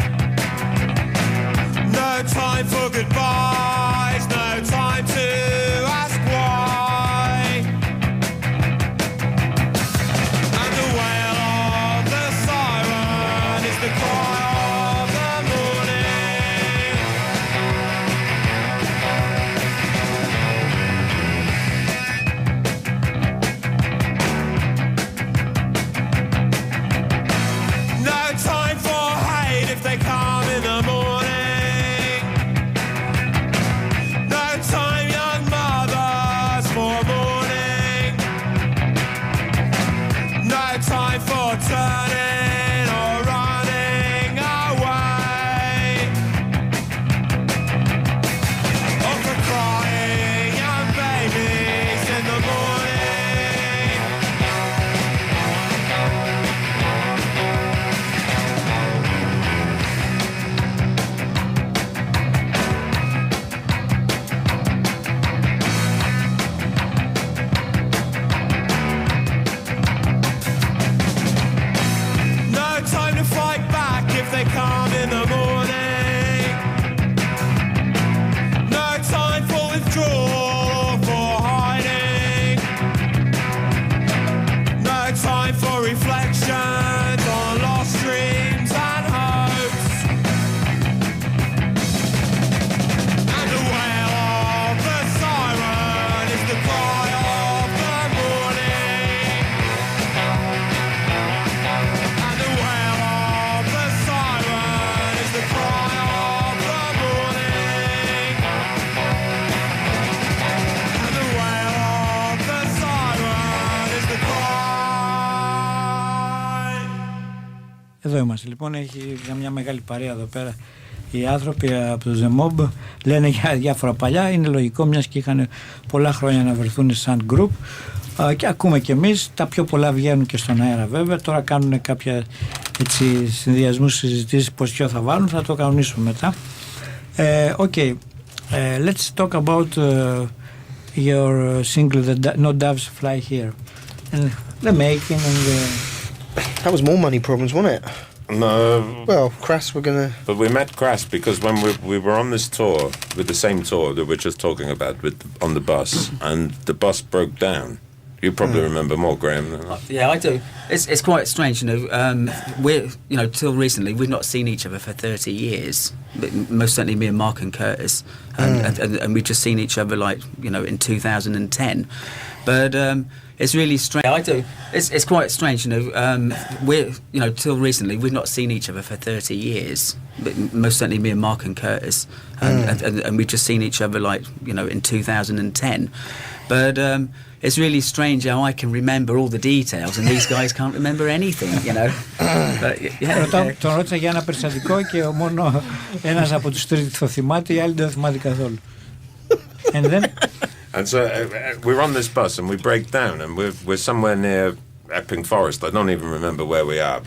No time for goodbyes. No time to ask why. And the wail of the siren is the cry of the morning. No time for hate if they come in the morning. No time, young mothers, for mourning. No time for turning or running away. Or for crying young babies in the morning. No time to fight back if they come in the morning. No time for withdrawal or for hiding. No time for reflections on lost dreams and hopes. And the wail of the siren is the cry of the morning. And the wail of the siren is the cry of the morning. And the wail of the siren is the cry. Εδώ είμαστε λοιπόν, έχει μια μεγάλη παρέα εδώ πέρα. Οι άνθρωποι από το The Mob λένε για διάφορα παλιά. Είναι λογικό, μιας και είχαν πολλά χρόνια να βρεθούν σαν group. Και ακούμε κι εμείς. Τα πιο πολλά βγαίνουν και στον αέρα βέβαια. Τώρα κάνουν κάποια συνδυασμούς, συζητήσεις πως ποιο θα βάλουν. Θα το κανονίσουμε μετά. Okay. Let's talk about your single No Doves Fly Here. And the making and the... That was more money problems, wasn't it? No. Well, Crass were gonna. But we met Crass because when we were on this tour, with the same tour that we're just talking about, on the bus, and the bus broke down. You probably remember more, Graham. Than I. Yeah, I do. It's quite strange, you know. We're, you know, till recently we've not seen each other for 30 years. Most certainly me and Mark and Curtis, and we've just seen each other like, you know, in 2010. But it's really strange. I do. It's quite strange, you know. We're, you know, till recently we've not seen each other for 30 years. But most certainly me and Mark and Curtis, and we've just seen each other, like, you know, in 2010. But it's really strange how I can remember all the details and these guys can't remember anything, you know. But, yeah. Τον ρώτησα για ένα περιστατικό και μόνο ένας από τους τρεις το θυμάται, οι άλλοι δεν το θυμάται καθόλου. And then... And so we're on this bus and we break down and we're somewhere near Epping Forest. I don't even remember where we are,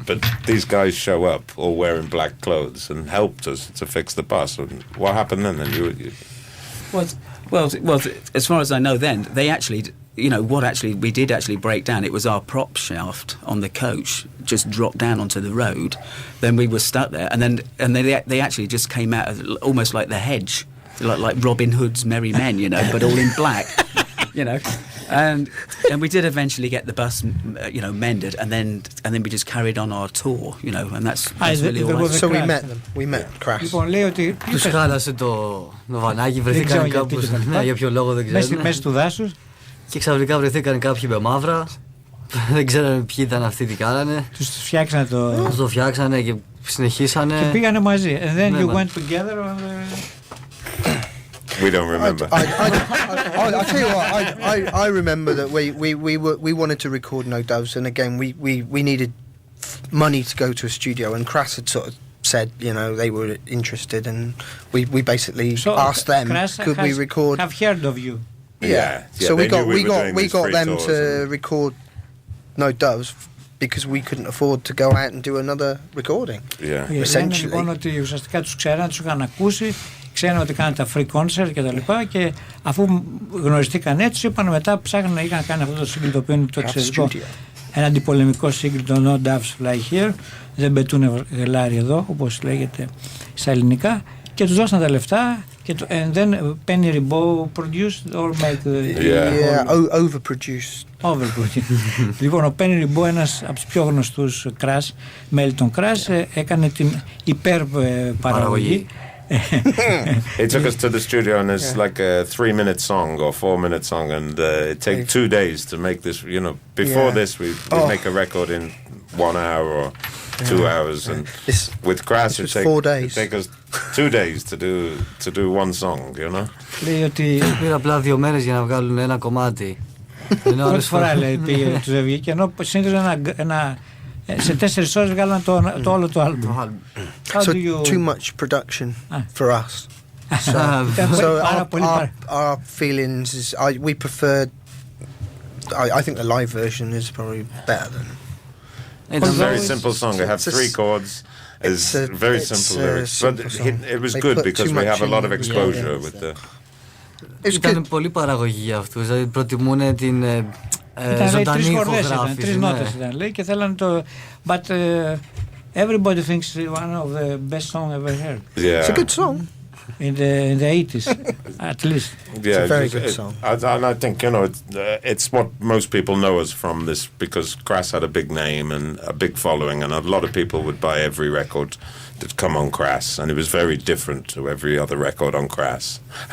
but these guys show up all wearing black clothes and helped us to fix the bus. And what happened then? And you... Well, as far as I know, then they actually, you know, we did actually break down. It was our prop shaft on the coach just dropped down onto the road. Then we were stuck there, and then they actually just came out of almost like the hedge, like Robin Hood's Merry Men, you know, but all in black, you know. And we did eventually get the bus, you know, mended, and then we just carried on our tour, you know, and that's really all. So we met them. We met Crass. Λοιπόν, λέει ότι Τους χάλασε το βανάκι, βρεθήκαν κάπου. Ναι, για ποιο λόγο δεν ξέρω. μέσα του δάσους. Και ξαφνικά βρεθήκαν κάποιοι με μαύρα. Δεν ξέρανε ποιοι ήταν αυτοί, τι κάνανε. Τους φτιάξανε το. Τους το φτιάξανε και συνεχίσανε. Και πήγανε μαζί. And then you went together. We don't remember. I tell you what, I remember that we wanted to record No Doves, and again we needed money to go to a studio, and Crass had sort of said, you know, they were interested, and we basically asked them, could we record? Have heard of you. Yeah. So we got them to record No Doves because we couldn't afford to go out and do another recording. Yeah. Essentially. Λοιπόν, ότι ουσιαστικά τους ξέραν, τους είχαν ακούσει. Ξέρουν ότι κάνουν τα free concert και τα λοιπά, και αφού γνωριστήκαν έτσι, είπαν μετά, ψάχναν, είχαν κάνει αυτό το σύγκλι το οποίο είναι το εξαιρετικό, ένα αντιπολεμικό σύγκλι, το No Doves Fly Here, δεν πετούνε γελάρι εδώ, όπως λέγεται στα ελληνικά, και τους δώσαν τα λεφτά, και and then Penny Ribot produced or made overproduced. Λοιπόν, ο Penny Ribot, ένας από τους πιο γνωστούς Crash, μέλη των Crash, έκανε την υπερπαραγωγή. He took us to the studio, and it's like a 3-minute song or 4-minute song, and it takes 2 days to make this. You know, before this, we make a record in 1 hour or 2 hours, and with Crass it take us 2 days to do one song. You know. Λέει ότι πήρα απλά 2 μέρες για να βγάλουν ένα κομμάτι. Πρώτη φορά λέει πήγε τους βγήκε, ενώ συνήθως σε 4 ώρες βγάλαν το όλο το άλμπουμ. So too much production for us. So our feelings is we preferred. I think the live version is probably better than. It's a very simple song. They have 3 chords. It's very simple lyrics, but it was good because we have a lot of exposure with the. Ήταν πολύ παραγωγή για αυτούς. Δηλαδή προτιμούν την ζωντανή ηχογράφηση. 3 νότες ήταν, λέει, και θέλανε το. But everybody thinks one of the best song ever heard. Yeah. It's a good song. In the 80s, at least. Yeah, it's a very good song. And I think, you know, it's what most people know us from this, because Crass had a big name and a big following, and a lot of people would buy every record that come on Crass, and it was very different to every other record on Crass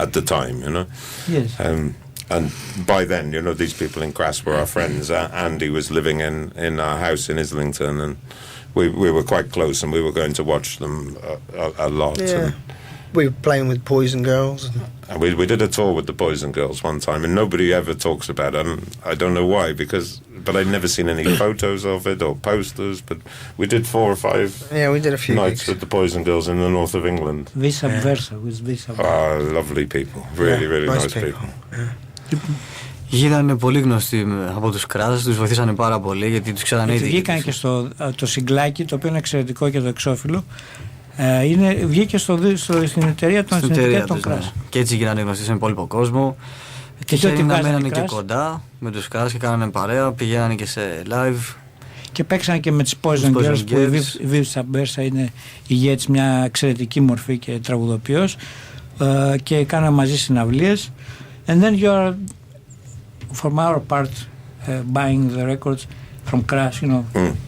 at the time, you know. Yes. And by then, you know, these people in Crass were our friends. Andy was living in our house in Islington, and we were quite close, and we were going to watch them a lot. Yeah. We were playing with Boys and Girls. And we did a tour with the Boys and Girls one time, and nobody ever talks about it. And I don't know why, but I'd never seen any photos of it or posters. But we did 4 or 5 we did a few nights with the Boys and Girls in the north of England. Vice versa, with vice versa. Lovely people, really nice people. Γίνανε πολύ γνωστοί από τους Crash, τους βοηθήσανε πάρα πολύ γιατί τους ξέρανε ήδη. Βγήκαν και στο το συγκλάκι, το οποίο είναι εξαιρετικό και το εξώφυλλο. Βγήκε στην εταιρεία των συνδικάτων Crash. Ναι. Και έτσι γίνανε γνωστοί στον υπόλοιπο κόσμο. Τυχαίνει να μένανε και κοντά με τους Crash και κάνανε παρέα, πηγαίνανε και σε live. Και παίξαν και με τις Poison Girls, που η Viv Sabersa είναι ηγέτης, μια εξαιρετική μορφή και τραγουδοποιός, και κάνανε μαζί συναυλίες. And then you are, from our part, buying the records from Crash, you know.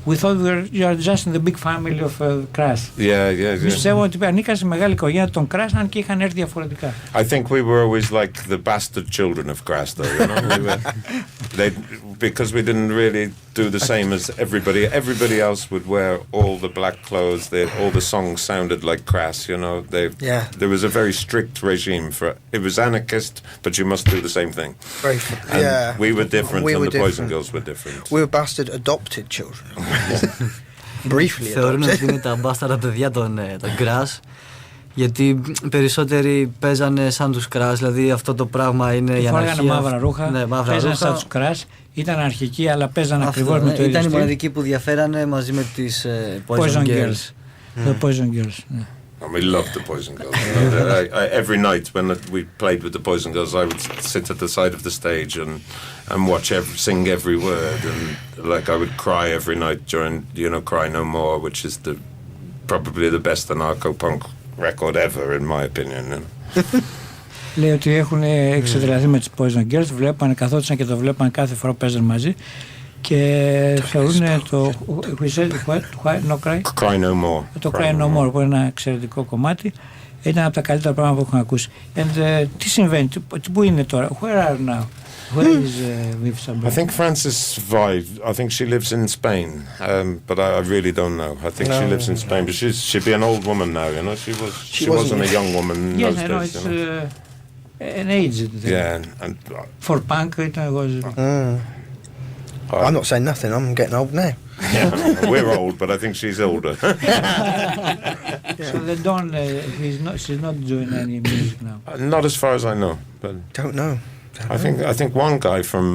We thought you are just in the big family of Crash. Yeah. Πιστεύω ότι ανήκαν σε μεγάλη οικογένεια των Crash, αν και είχαν έρθει διαφορετικά. I think we were always like the bastard children of Crash, though. You know, because we didn't really do the same as everybody. Everybody else would wear all the black clothes. All the songs sounded like Crash. You know, there was a very strict regime for. It was anarchist, but you must do the same thing. Very, we were different, we and were the Boys and Girls were different. We were bastard adopted children. Briefly Θεωρούν adopted. ότι είναι τα μπάσταρα παιδιά των Crash, γιατί περισσότεροι παίζανε σαν τους Crash, δηλαδή αυτό το πράγμα είναι η αναρχία. Φοράγανε μαύρα ρούχα, ναι, παίζανε σαν τους Crash, ήταν αρχικοί αλλά παίζανε ακριβώς με το ίδιο. Ήταν οι στυλ. μοναδικοί που διαφέρανε μαζί με τις Poison Girls. The Poison Girls, ναι. And we loved the Boys and Girls. Every night when we played with the Boys and Girls, I would sit at the side of the stage and watch sing every word, and like I would cry every night during Cry No More, which is probably the best anarcho-punk record ever in my opinion. Λέει ότι έχουν εξεδρεθεί με τις Poison Girls, καθόντουσαν και το βλέπαν κάθε φορά που παίζαν μαζί και θεωρούν το No Cry. Cry No More. Το Cry No More, που είναι ένα εξαιρετικό κομμάτι, ήταν από τα καλύτερα πράγματα που έχουν ακούσει. Τι συμβαίνει, πού είναι τώρα, where are now? Where is Viv Saber? I think Frances survived. I think she lives in Spain, but I really don't know. I think she lives in Spain, but she'd be an old woman now. You know, she wasn't a young woman in yes, those I know, days. it's an aged thing. Yeah, and For punk it was. I'm not saying nothing. I'm getting old now. yeah, we're old, but I think she's older. So they don't. She's not doing any music now. Not as far as I know, but Don't know. I think one guy from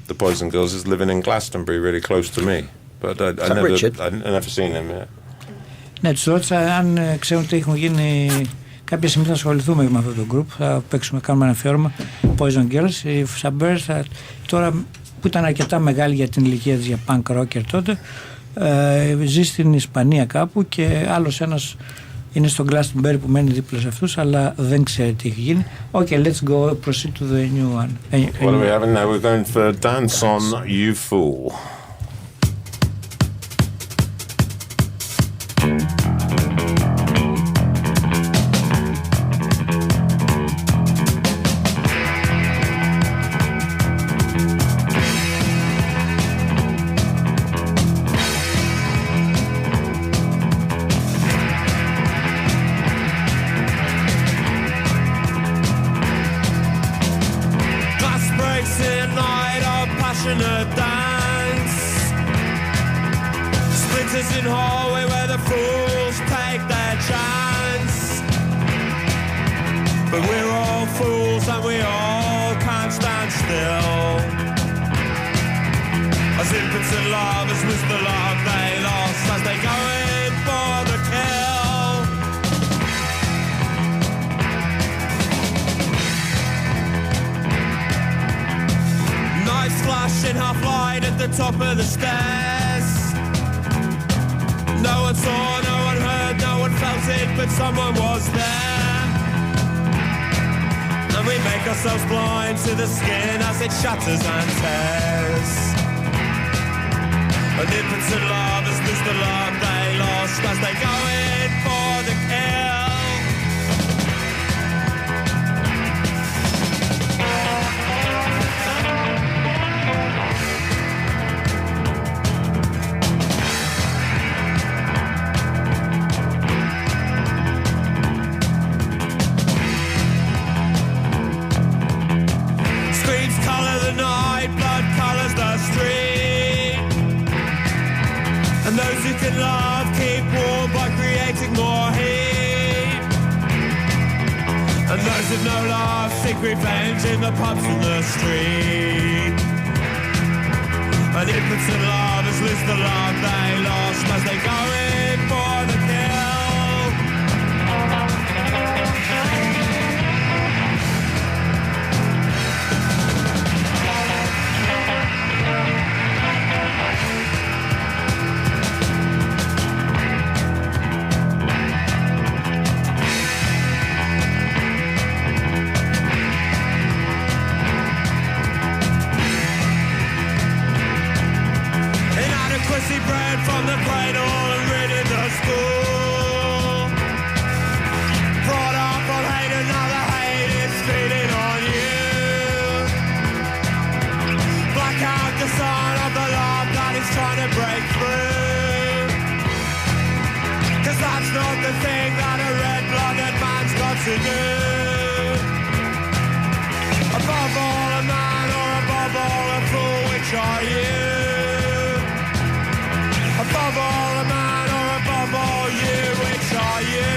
the Boys and Girls is living in Glastonbury, really close to me. But I never seen him yet. Ναι, τους ρώτησα αν ξέρουν ότι έχουν γίνει. Κάποια στιγμή θα ασχοληθούμε με αυτό το group. Θα κάνουμε ένα αφιέρωμα. Poison Girls. Οι Sabers τώρα που ήταν αρκετά μεγάλη για την ηλικία της, για punk rocker τότε, ζει στην Ισπανία κάπου και άλλος ένας είναι στο Glastonbury που μένει δίπλα σε αυτούς, αλλά δεν ξέρει τι έχει γίνει. Okay, let's go, proceed to the new one. What are we having now? We're going for Dance On, You Fool. Shatters and tears. And impotent lovers lose the love they lost as they go in for the kill. Those who can love keep warm by creating more heat. And those with no love seek revenge in the pubs and the street. And impotent lovers lose the love they lost as they go in for the kill. In pussy bred from the cradle and rid in the school. Brought up on hate, another hate is feeding on you. Black out the sign of the love that is trying to break through. Cause that's not the thing that a red-blooded man's got to do. Above all a man or above all a fool, which are you? Above all a man or above all you, which are you?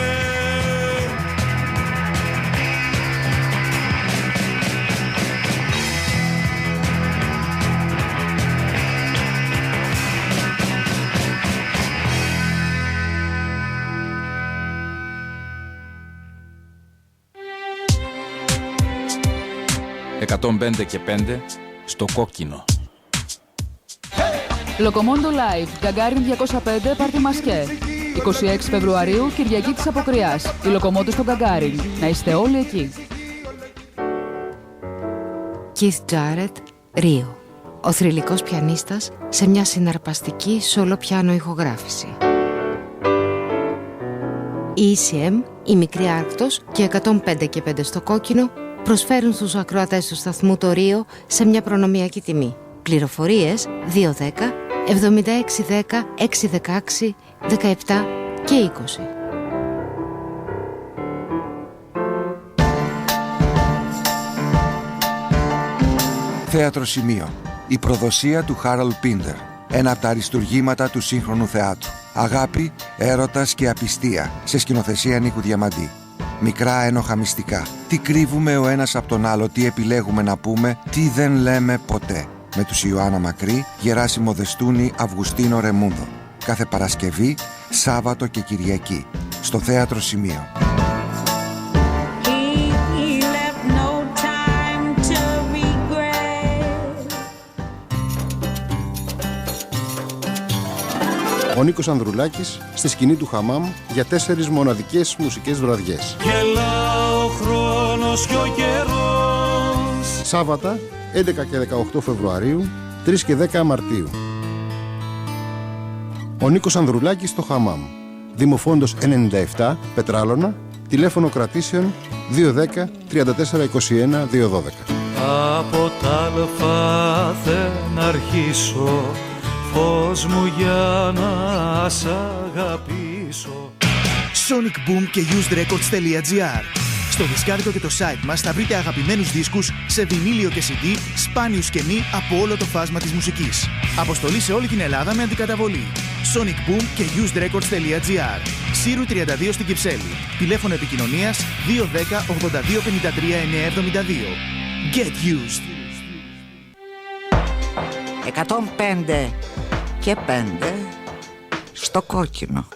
«105 και 5 στο κόκκινο». Λοκομόντο Live, Γκαγκάριν 205, Πάρτι Μασκέ. 26 Φεβρουαρίου, Κυριακή της Αποκριάς. Η Λοκομόντο στο Γκαγκάριν. Να είστε όλοι εκεί. Keith Jarrett, Ρίο. Ο θρυλικός πιανίστας σε μια συναρπαστική σόλο πιάνο ηχογράφηση. Η ECM, η Μικρή Άρκτος και 105 και 5 στο κόκκινο προσφέρουν στους ακροατές του σταθμού το Ρίο σε μια προνομιακή τιμή. Πληροφορίες 210 7610 616 17 και 20. Θέατρο Σημείο. Η προδοσία του Χάραλ Πίντερ. Ένα από τα αριστουργήματα του σύγχρονου θεάτρου. Αγάπη, έρωτας και απιστία σε σκηνοθεσία Νίκου Διαμαντή. Μικρά ένοχα μυστικά. Τι κρύβουμε ο ένας από τον άλλο, τι επιλέγουμε να πούμε, τι δεν λέμε ποτέ. Με τους Ιωάννα Μακρύ, Γεράσιμο Δεστούνη, Αυγουστίνο Ρεμούδο. Κάθε Παρασκευή, Σάββατο και Κυριακή. Στο Θέατρο Σημείο. Ο Νίκος Ανδρουλάκης στη σκηνή του Χαμάμ για 4 μοναδικές μουσικές βραδιές. Γελά ο χρόνος και ο καιρός. Σάββατα 11 και 18 Φεβρουαρίου, 3 και 10 Μαρτίου. Ο Νίκος Ανδρουλάκης στο Χαμάμ. Δημοφόντος 97, Πετράλωνα, τηλέφωνο κρατήσεων 210 34 21 212. Από τα αλφα να αρχίσω, φως μου για να σ' αγαπήσω. Sonic Boom και usedrecords.gr. Στο δισκάδικο και το site μας θα βρείτε αγαπημένους δίσκους σε βινίλιο και CD, σπάνιους και μη από όλο το φάσμα της μουσικής. Αποστολή σε όλη την Ελλάδα με αντικαταβολή. Sonic Boom και usedrecords.gr. Σύρου 32 στην Κυψέλη. Τηλέφωνο επικοινωνίας 210 82 53 972. Get used. 105 και 5 στο κόκκινο.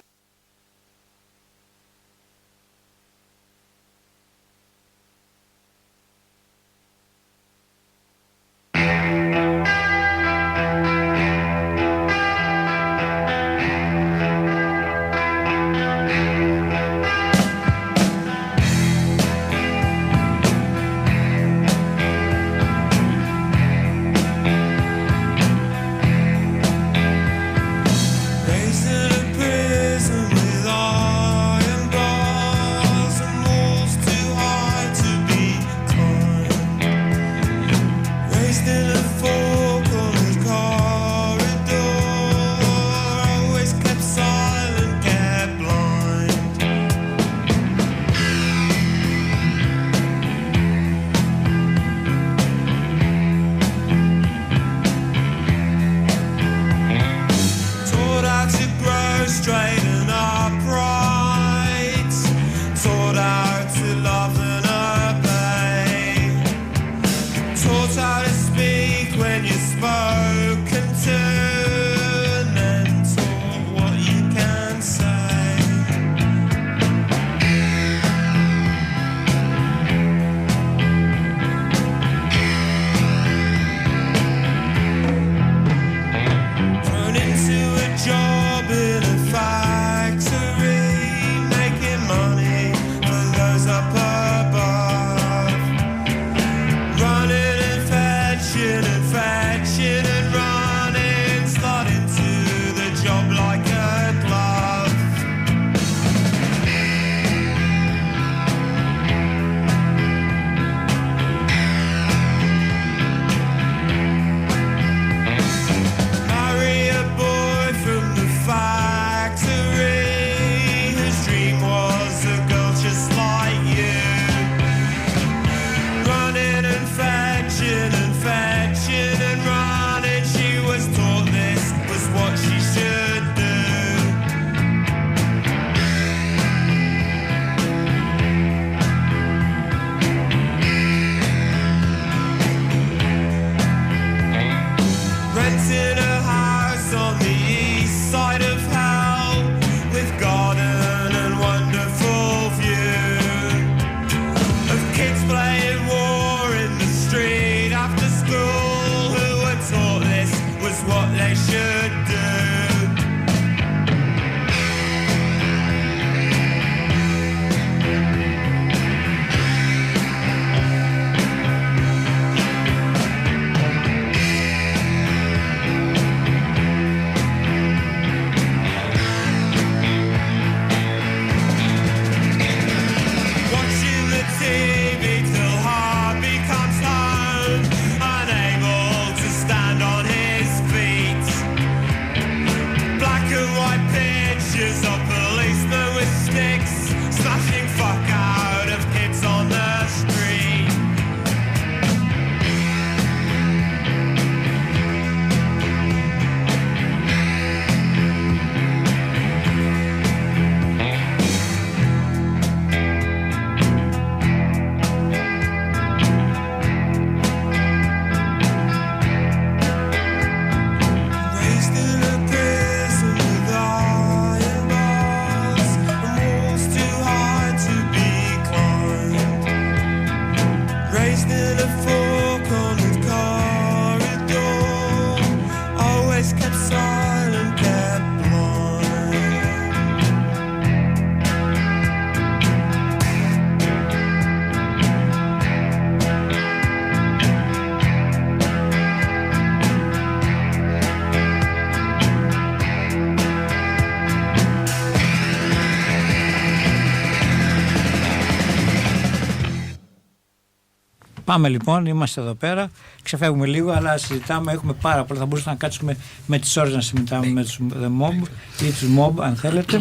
Πάμε λοιπόν, είμαστε εδώ πέρα, ξεφεύγουμε λίγο, αλλά συζητάμε, έχουμε πάρα πολλά. Θα μπορούσαμε να κάτσουμε με τις ώρες να συζητάμε με τους The Mob ή τους Mob, αν θέλετε.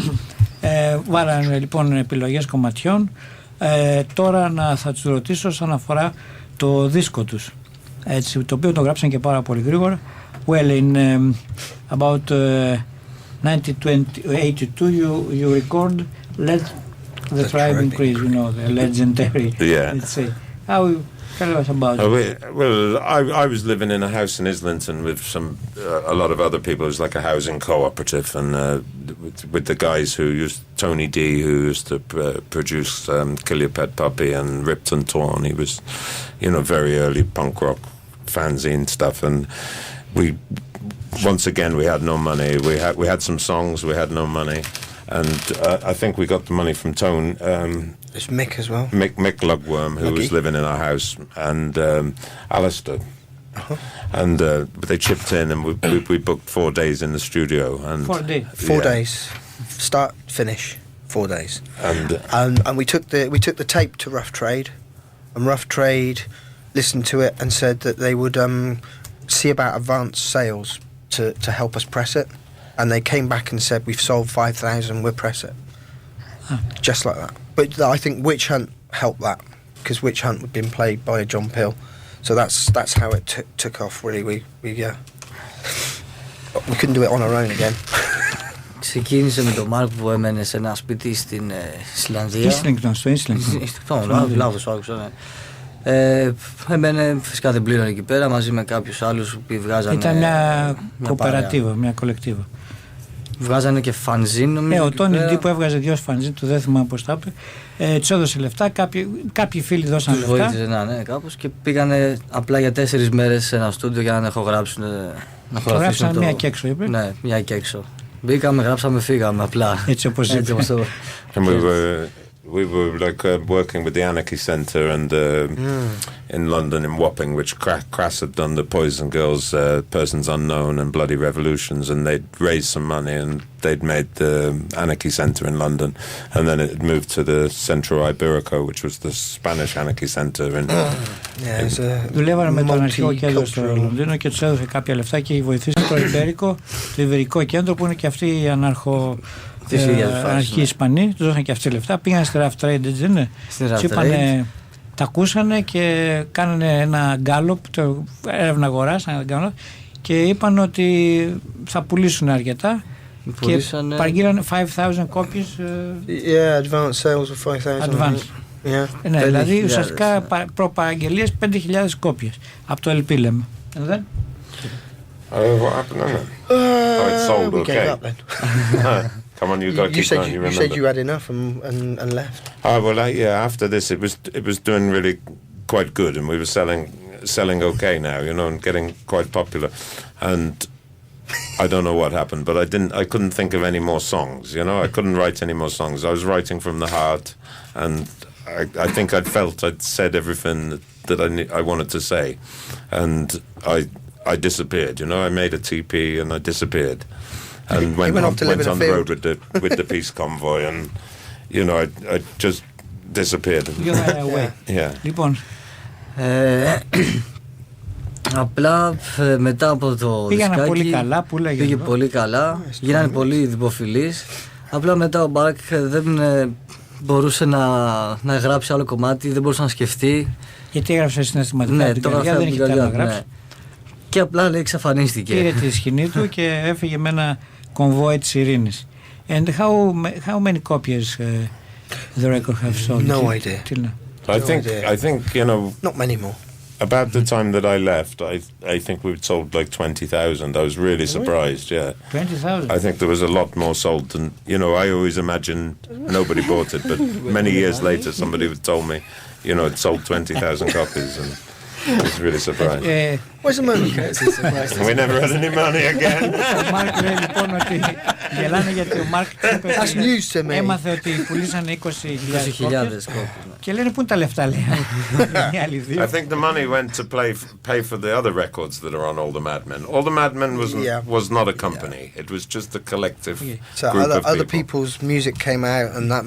Βάλανε λοιπόν επιλογές κομματιών. Τώρα θα τους ρωτήσω όσον αφορά το δίσκο τους, έτσι, το οποίο το γράψαν και πάρα πολύ γρήγορα. Well, in about 1982 you record Let the Tribe Increase, you know, the legendary. Yeah. Let's say. How tell us about it? Well, I was living in a house in Islington with a lot of other people. It was like a housing cooperative, and with the guys Tony D, who used to produce Kill Your Pet Puppy and Ripped and Torn. He was, very early punk rock fanzine stuff, and once again we had no money. We had some songs, we had no money, and I think we got the money from Tone. There's Mick as well. Mick Lugworm, who was living in our house, and Alistair. And they chipped in, and we booked 4 days in the studio. And 4 days. 4 days, start finish, 4 days. And we took the tape to Rough Trade, and Rough Trade listened to it and said that they would see about advance sales to help us press it. And they came back and said, we've sold 5,000, we'll press it. Just like that. But I think Witch Hunt helped that, because Witch Hunt had been played by John Peel. So that's how it took off, really. We couldn't do it on our own again. Ξεκίνησε με τον Μάρκ που έμενε σε ένα σπίτι στην Ισλανδία. Στο Islington. Λάθος άκουσα, ναι. Έμενε, φυσικά δεν πλήρωνε εκεί πέρα, μαζί με κάποιους άλλους που βγάζανε. Ήταν μια κοπερατίβα, μια κολεκτίβα. Βγάζανε και φανζίν, νομίζω. Ο Τόνι Ντί που έβγαζε 2 φανζίν, του δεν θυμάμαι πώς τα είπε. Τους έδωσε λεφτά, κάποιοι φίλοι δώσαν λεφτά. Τους βοήθησε, ναι, κάπως, και πήγανε απλά για 4 μέρες σε ένα στούντιο για να ηχογράψουν. Γράψαν μία και έξω, είπε. Ναι, μία και έξω. Μπήκαμε, γράψαμε, φύγαμε απλά. Έτσι όπως είπε. We were like working with the Anarchy Centre and in London, in Wapping, which Crass had done the Poison Girls, Persons Unknown and Bloody Revolutions, and they'd raised some money and they'd made the Anarchy Centre in London, and then it moved to the Centro Iberico, which was the Spanish Anarchy Centre. Δουλεύανε με το αναρχικό κέντρο στο Λονδίνο και τους έδωσε κάποια λεφτά και βοηθήσαν το Ιμπέρικο, το Ιβερικό κέντρο, που είναι και αυτή η αναρχικοί Ισπανοί, τους δώσαν και αυτοί λεφτά. Πήγαν στη Rough Trade, έτσι δεν είναι? Τους είπανε, τα ακούσανε και κάνανε ένα γκάλωπ, έρευνα αγοράς και είπαν ότι θα πουλήσουν αρκετά. Και παραγγείλανε 5,000 copies. Yeah, advance sales of 5,000. Advance. Yeah. Ναι, δηλαδή ουσιαστικά προπαραγγελίες 5,000 κόπιες από το LP, λέμε. Δεν? What happened? It sold okay. Come on, you got to keep going. You said you had enough and left. Oh well, after this, it was doing really quite good, and we were selling okay now, and getting quite popular. And I don't know what happened, but I couldn't think of any more songs, you know. I couldn't write any more songs. I was writing from the heart, and I think I'd said everything that I wanted to say, and I disappeared, you know. I made a TP and I disappeared, and went on the road with the peace convoy, and you know, I just disappeared. You were away. Yeah. Λοιπόν, απλά μετά από το πήγανε δισκάκι, πολύ καλά, που λέγε πήγε εδώ. πολύ καλά, γίνανε πολύ δημοφιλείς. Απλά μετά ο Μπαράκ δεν μπορούσε να γράψει άλλο κομμάτι, δεν μπορούσε να σκεφτεί. Γιατί έγραψε συναισθηματικά την καρδιά, δεν είχε κάτι να γράψει. Και απλά λέει εξαφανίστηκε. Πήρε τη σκηνή του και έφυγε με ένα κομβόι της ειρήνης. And how many copies the record have sold? No idea. I think you know. Not many more. About the time that I left, I think we'd sold like 20,000. I was really surprised. Yeah, 20,000. I think there was a lot more sold than, you know. I always imagined nobody bought it, but many years later, somebody told me, you know, it sold 20,000 copies, and I was really surprised. Where's the money? We never had any money again. Ο Μάρκ λέει λοιπόν ότι γελάνε γιατί ο Μάρκ έμαθε ότι πουλήσανε 20,000 κόπιες και λένε πού είναι τα λεφτά, λέει. I think the money went to pay for the other records that are on All the Mad Men. All the Mad Men was not a company. It was just a collective group of other people. people's music came out and that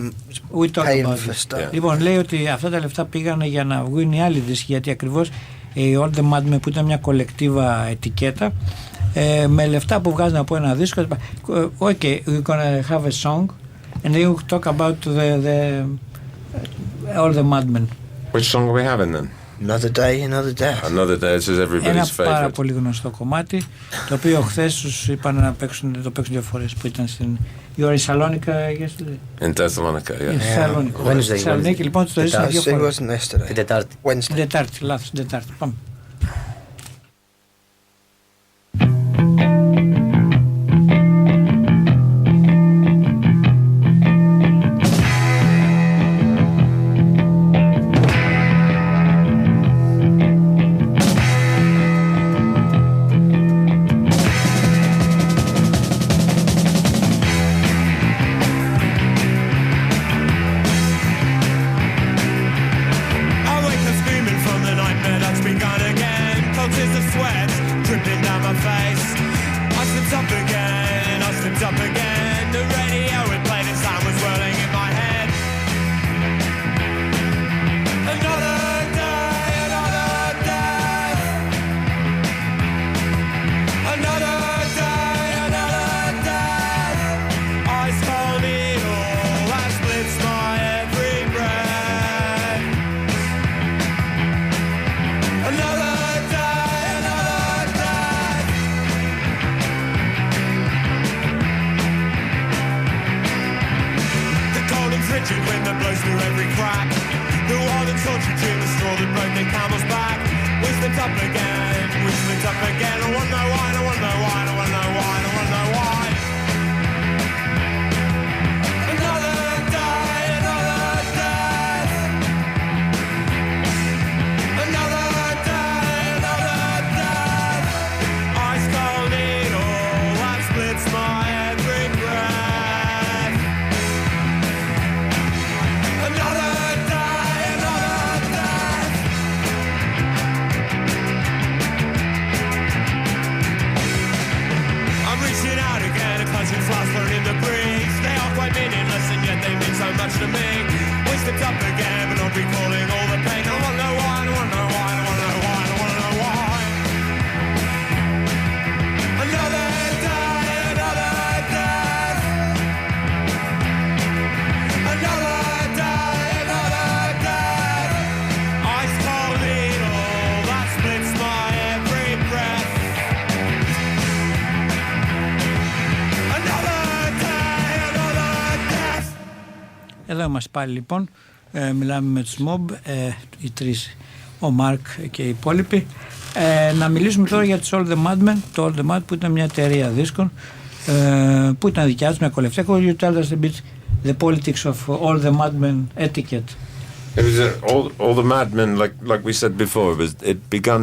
was paying for stuff. Λοιπόν, λέει ότι αυτά τα λεφτά πήγανε για να βγουν οι άλλοι δίσκοι, γιατί ακριβώς η All the Mad Men, που ήταν μια κολεκτίβα ετικέτα, με λεφτά που βγάζουν από ένα δίσκο. Okay, we're gonna have a song and you talk about the All the Mad Men. Which song are we having then? Another Day, Another Death. Another Day, this is everybody's favorite. Ένα πάρα πολύ γνωστό κομμάτι, το οποίο χθες τους είπαν να παίξουν, το παίξουν δύο φορές, που ήταν στην... You were in Salonika yesterday? In Thessalonica, yeah. Στη Θεσσαλονίκη, λοιπόν, το ζήσαν δύο φορές. Την Τετάρτη. Την Τετάρτη, λάθος, την Τετάρτη. Πάμε. Εδώ είμαστε πάλι λοιπόν, μιλάμε με τους Mob, οι τρεις, ο Μάρκ και οι υπόλοιποι. Να μιλήσουμε τώρα για τους All the Mad Men, το All the Mad που ήταν μια εταιρεία δίσκων, που ήταν δικιά τους, μια κολευτία. You tell us a bit the politics of All the Mad Men etiquette. It was all the Mad Men, like we said before, it began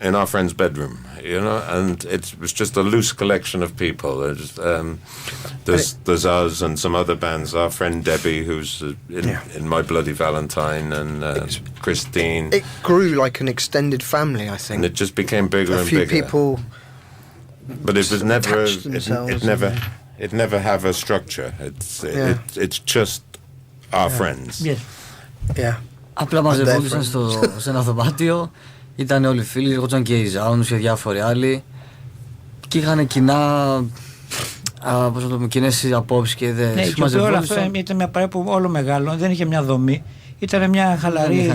in our friend's bedroom, you know, and it was just a loose collection of people. There's us and some other bands. Our friend Debbie, who's in My Bloody Valentine, and Christine. It grew like an extended family, I think. And it just became bigger and bigger. A few people. But it was never. It never have a structure. It's just our friends. Yes. Yeah. Απλά μαζευόντουσαν σε ένα δωμάτιο, ήταν όλοι φίλοι, έρχονταν και οι Ζάουνους και διάφοροι άλλοι και είχαν κοινές απόψεις και ιδέες. Ναι, και όλο αυτό ήταν μια παρέα που όλο μεγάλο, δεν είχε μια δομή, ήταν μια χαλαρή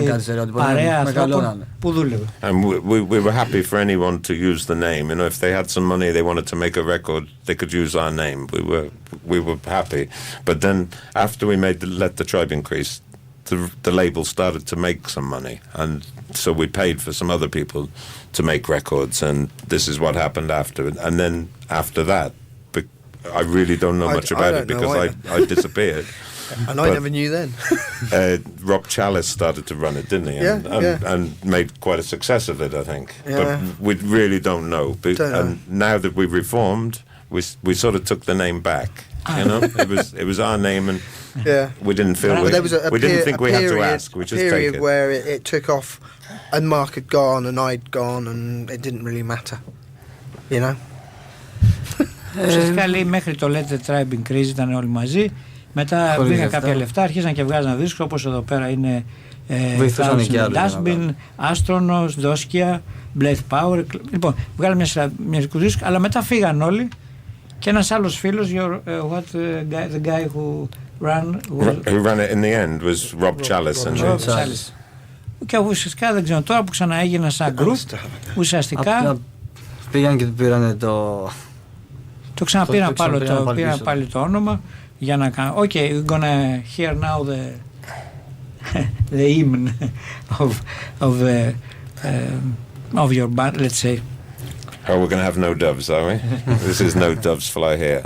παρέα ανθρώπων που δούλευε. And we were happy for anyone to use the name. You know, if they had some money, they wanted to make a record, they could use our name. We were happy. But then after we Let the Tribe Increase, the label started to make some money, and so we paid for some other people to make records, and this is what happened after. And then after that, I really don't know much about it because I disappeared. And I never knew then. Rob Chalice started to run it, didn't he? And made quite a success of it, I think. Yeah. But we really don't know. And now that we reformed, we sort of took the name back. You know, it was our name, and we didn't feel we didn't think we had to ask. We just take it. Period where it took off, and Mark had gone, and I'd gone, and it didn't really matter. You know. Ουσιαστικά λέει μέχρι το Let the Tribe Increase ήταν όλοι μαζί. Μετά βρήκαν κάποια λεφτά, αρχίσαν και βγάζαν δίσκους, όπως εδώ πέρα είναι Dustbin, Astronauts, Doskia, Blade Power. Λοιπόν, βγάλαν μια σειρά δίσκους, αλλά μετά φύγαν όλοι και ένας άλλος φίλος, the guy who ran it in the end was Rob Chalice. Και ουσιαστικά δεν ξέρω, τώρα που ξαναέγινε σαν group, ουσιαστικά πήγαν και πήραν το ξαναπήραν πάλι το όνομα για να κάνουν. Okay, we're gonna hear now the hymn of your band, let's say. Oh, we're gonna have No Doves, are we? This is No Doves Fly Here.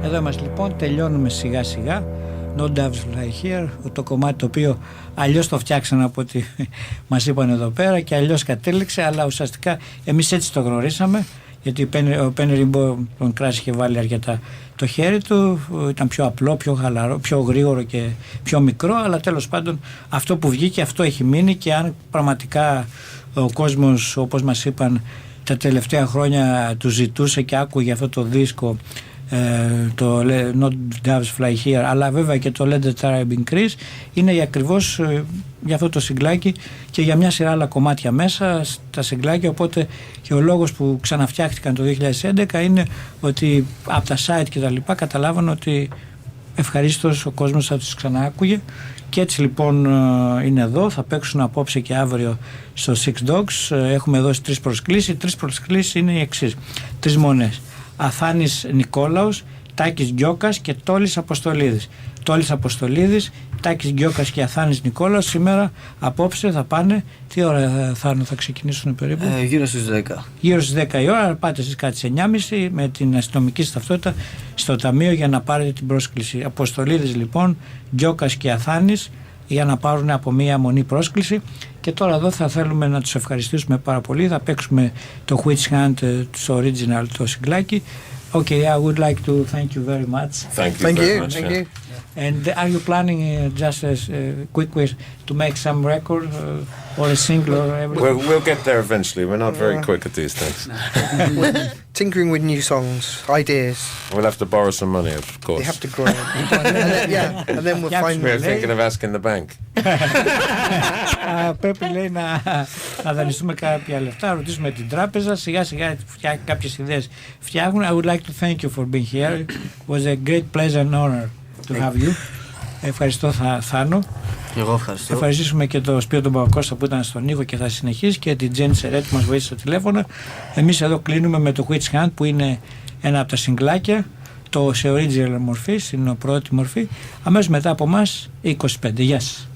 Εδώ είμαστε λοιπόν, τελειώνουμε σιγά σιγά. No Doves Fly Here, το κομμάτι το οποίο αλλιώς το φτιάξαν από ό,τι μας είπαν εδώ πέρα και αλλιώς κατέληξε, αλλά ουσιαστικά εμείς έτσι το γνωρίσαμε, γιατί ο Penny Rimbaud τον Κράση είχε βάλει αρκετά το χέρι του, ήταν πιο απλό, πιο χαλαρό, πιο γρήγορο και πιο μικρό, αλλά τέλος πάντων αυτό που βγήκε αυτό έχει μείνει, και αν πραγματικά ο κόσμος, όπως μας είπαν, τα τελευταία χρόνια του ζητούσε και άκουγε αυτό το δίσκο, το Not Doves Fly Here, αλλά βέβαια και το Let the Tribe Increase, είναι ακριβώς για αυτό το συγκλάκι και για μια σειρά άλλα κομμάτια μέσα στα συγκλάκια, οπότε και ο λόγος που ξαναφτιάχτηκαν το 2011 είναι ότι από τα site και τα λοιπά καταλάβαν ότι ευχαρίστως ο κόσμος θα τους ξαναάκουγε, και έτσι λοιπόν είναι εδώ, θα παίξουν απόψε και αύριο στο Six Dogs. Έχουμε δώσει 3 προσκλήσεις. Οι 3 προσκλήσεις είναι οι εξής, 3 μονές: Αθάνης Νικόλαος, Τάκης Γκιόκας και Τόλης Αποστολίδης. Τόλης Αποστολίδης, Τάκης Γκιόκας και Αθάνης Νικόλαος σήμερα απόψε θα πάνε. Τι ώρα θα ξεκινήσουν περίπου? Γύρω στις 10. Γύρω στις 10 η ώρα, πάτε εσείς κάτι σε 9.30 με την αστυνομική ταυτότητα στο ταμείο για να πάρετε την πρόσκληση. Αποστολίδης λοιπόν, Γκιόκας και Αθάνης, για να πάρουν από μία μονή πρόσκληση. Και τώρα εδώ θα θέλουμε να τους ευχαριστήσουμε πάρα πολύ. Θα παίξουμε το Witch Hunt, το original, το συγκλάκι. Okay, I would like to thank you very much. Thank you very much. Thank you. And are you planning just a quick way to make some record or a single or everything? We'll get there eventually. We're not very quick at these things. Tinkering with new songs, ideas. We'll have to borrow some money, of course. They have to grow. And then we'll find. We're thinking of asking the bank. Πρέπει, λέει, να δανειστούμε κάποια λεφτά, ρωτήσουμε την τράπεζα, σιγά σιγά κάποιες ιδέες φτιάχνουν. I would like to thank you for being here. It was a great pleasure and honor to have you. Ευχαριστώ Θάνο. Εγώ ευχαριστώ. Ευχαριστήσουμε και τον Σπύρο τον Παπακώστα που ήταν στον ήχο και θα συνεχίσει, και την Τζέννη Σερέτη που μας βοήθησε στο τηλέφωνο. Εμείς εδώ κλείνουμε με το Witch Hunt, που είναι ένα από τα συγκλάκια, το σε original μορφή, είναι η πρώτη μορφή. Αμέσως μετά από εμάς 25. Γεια σας.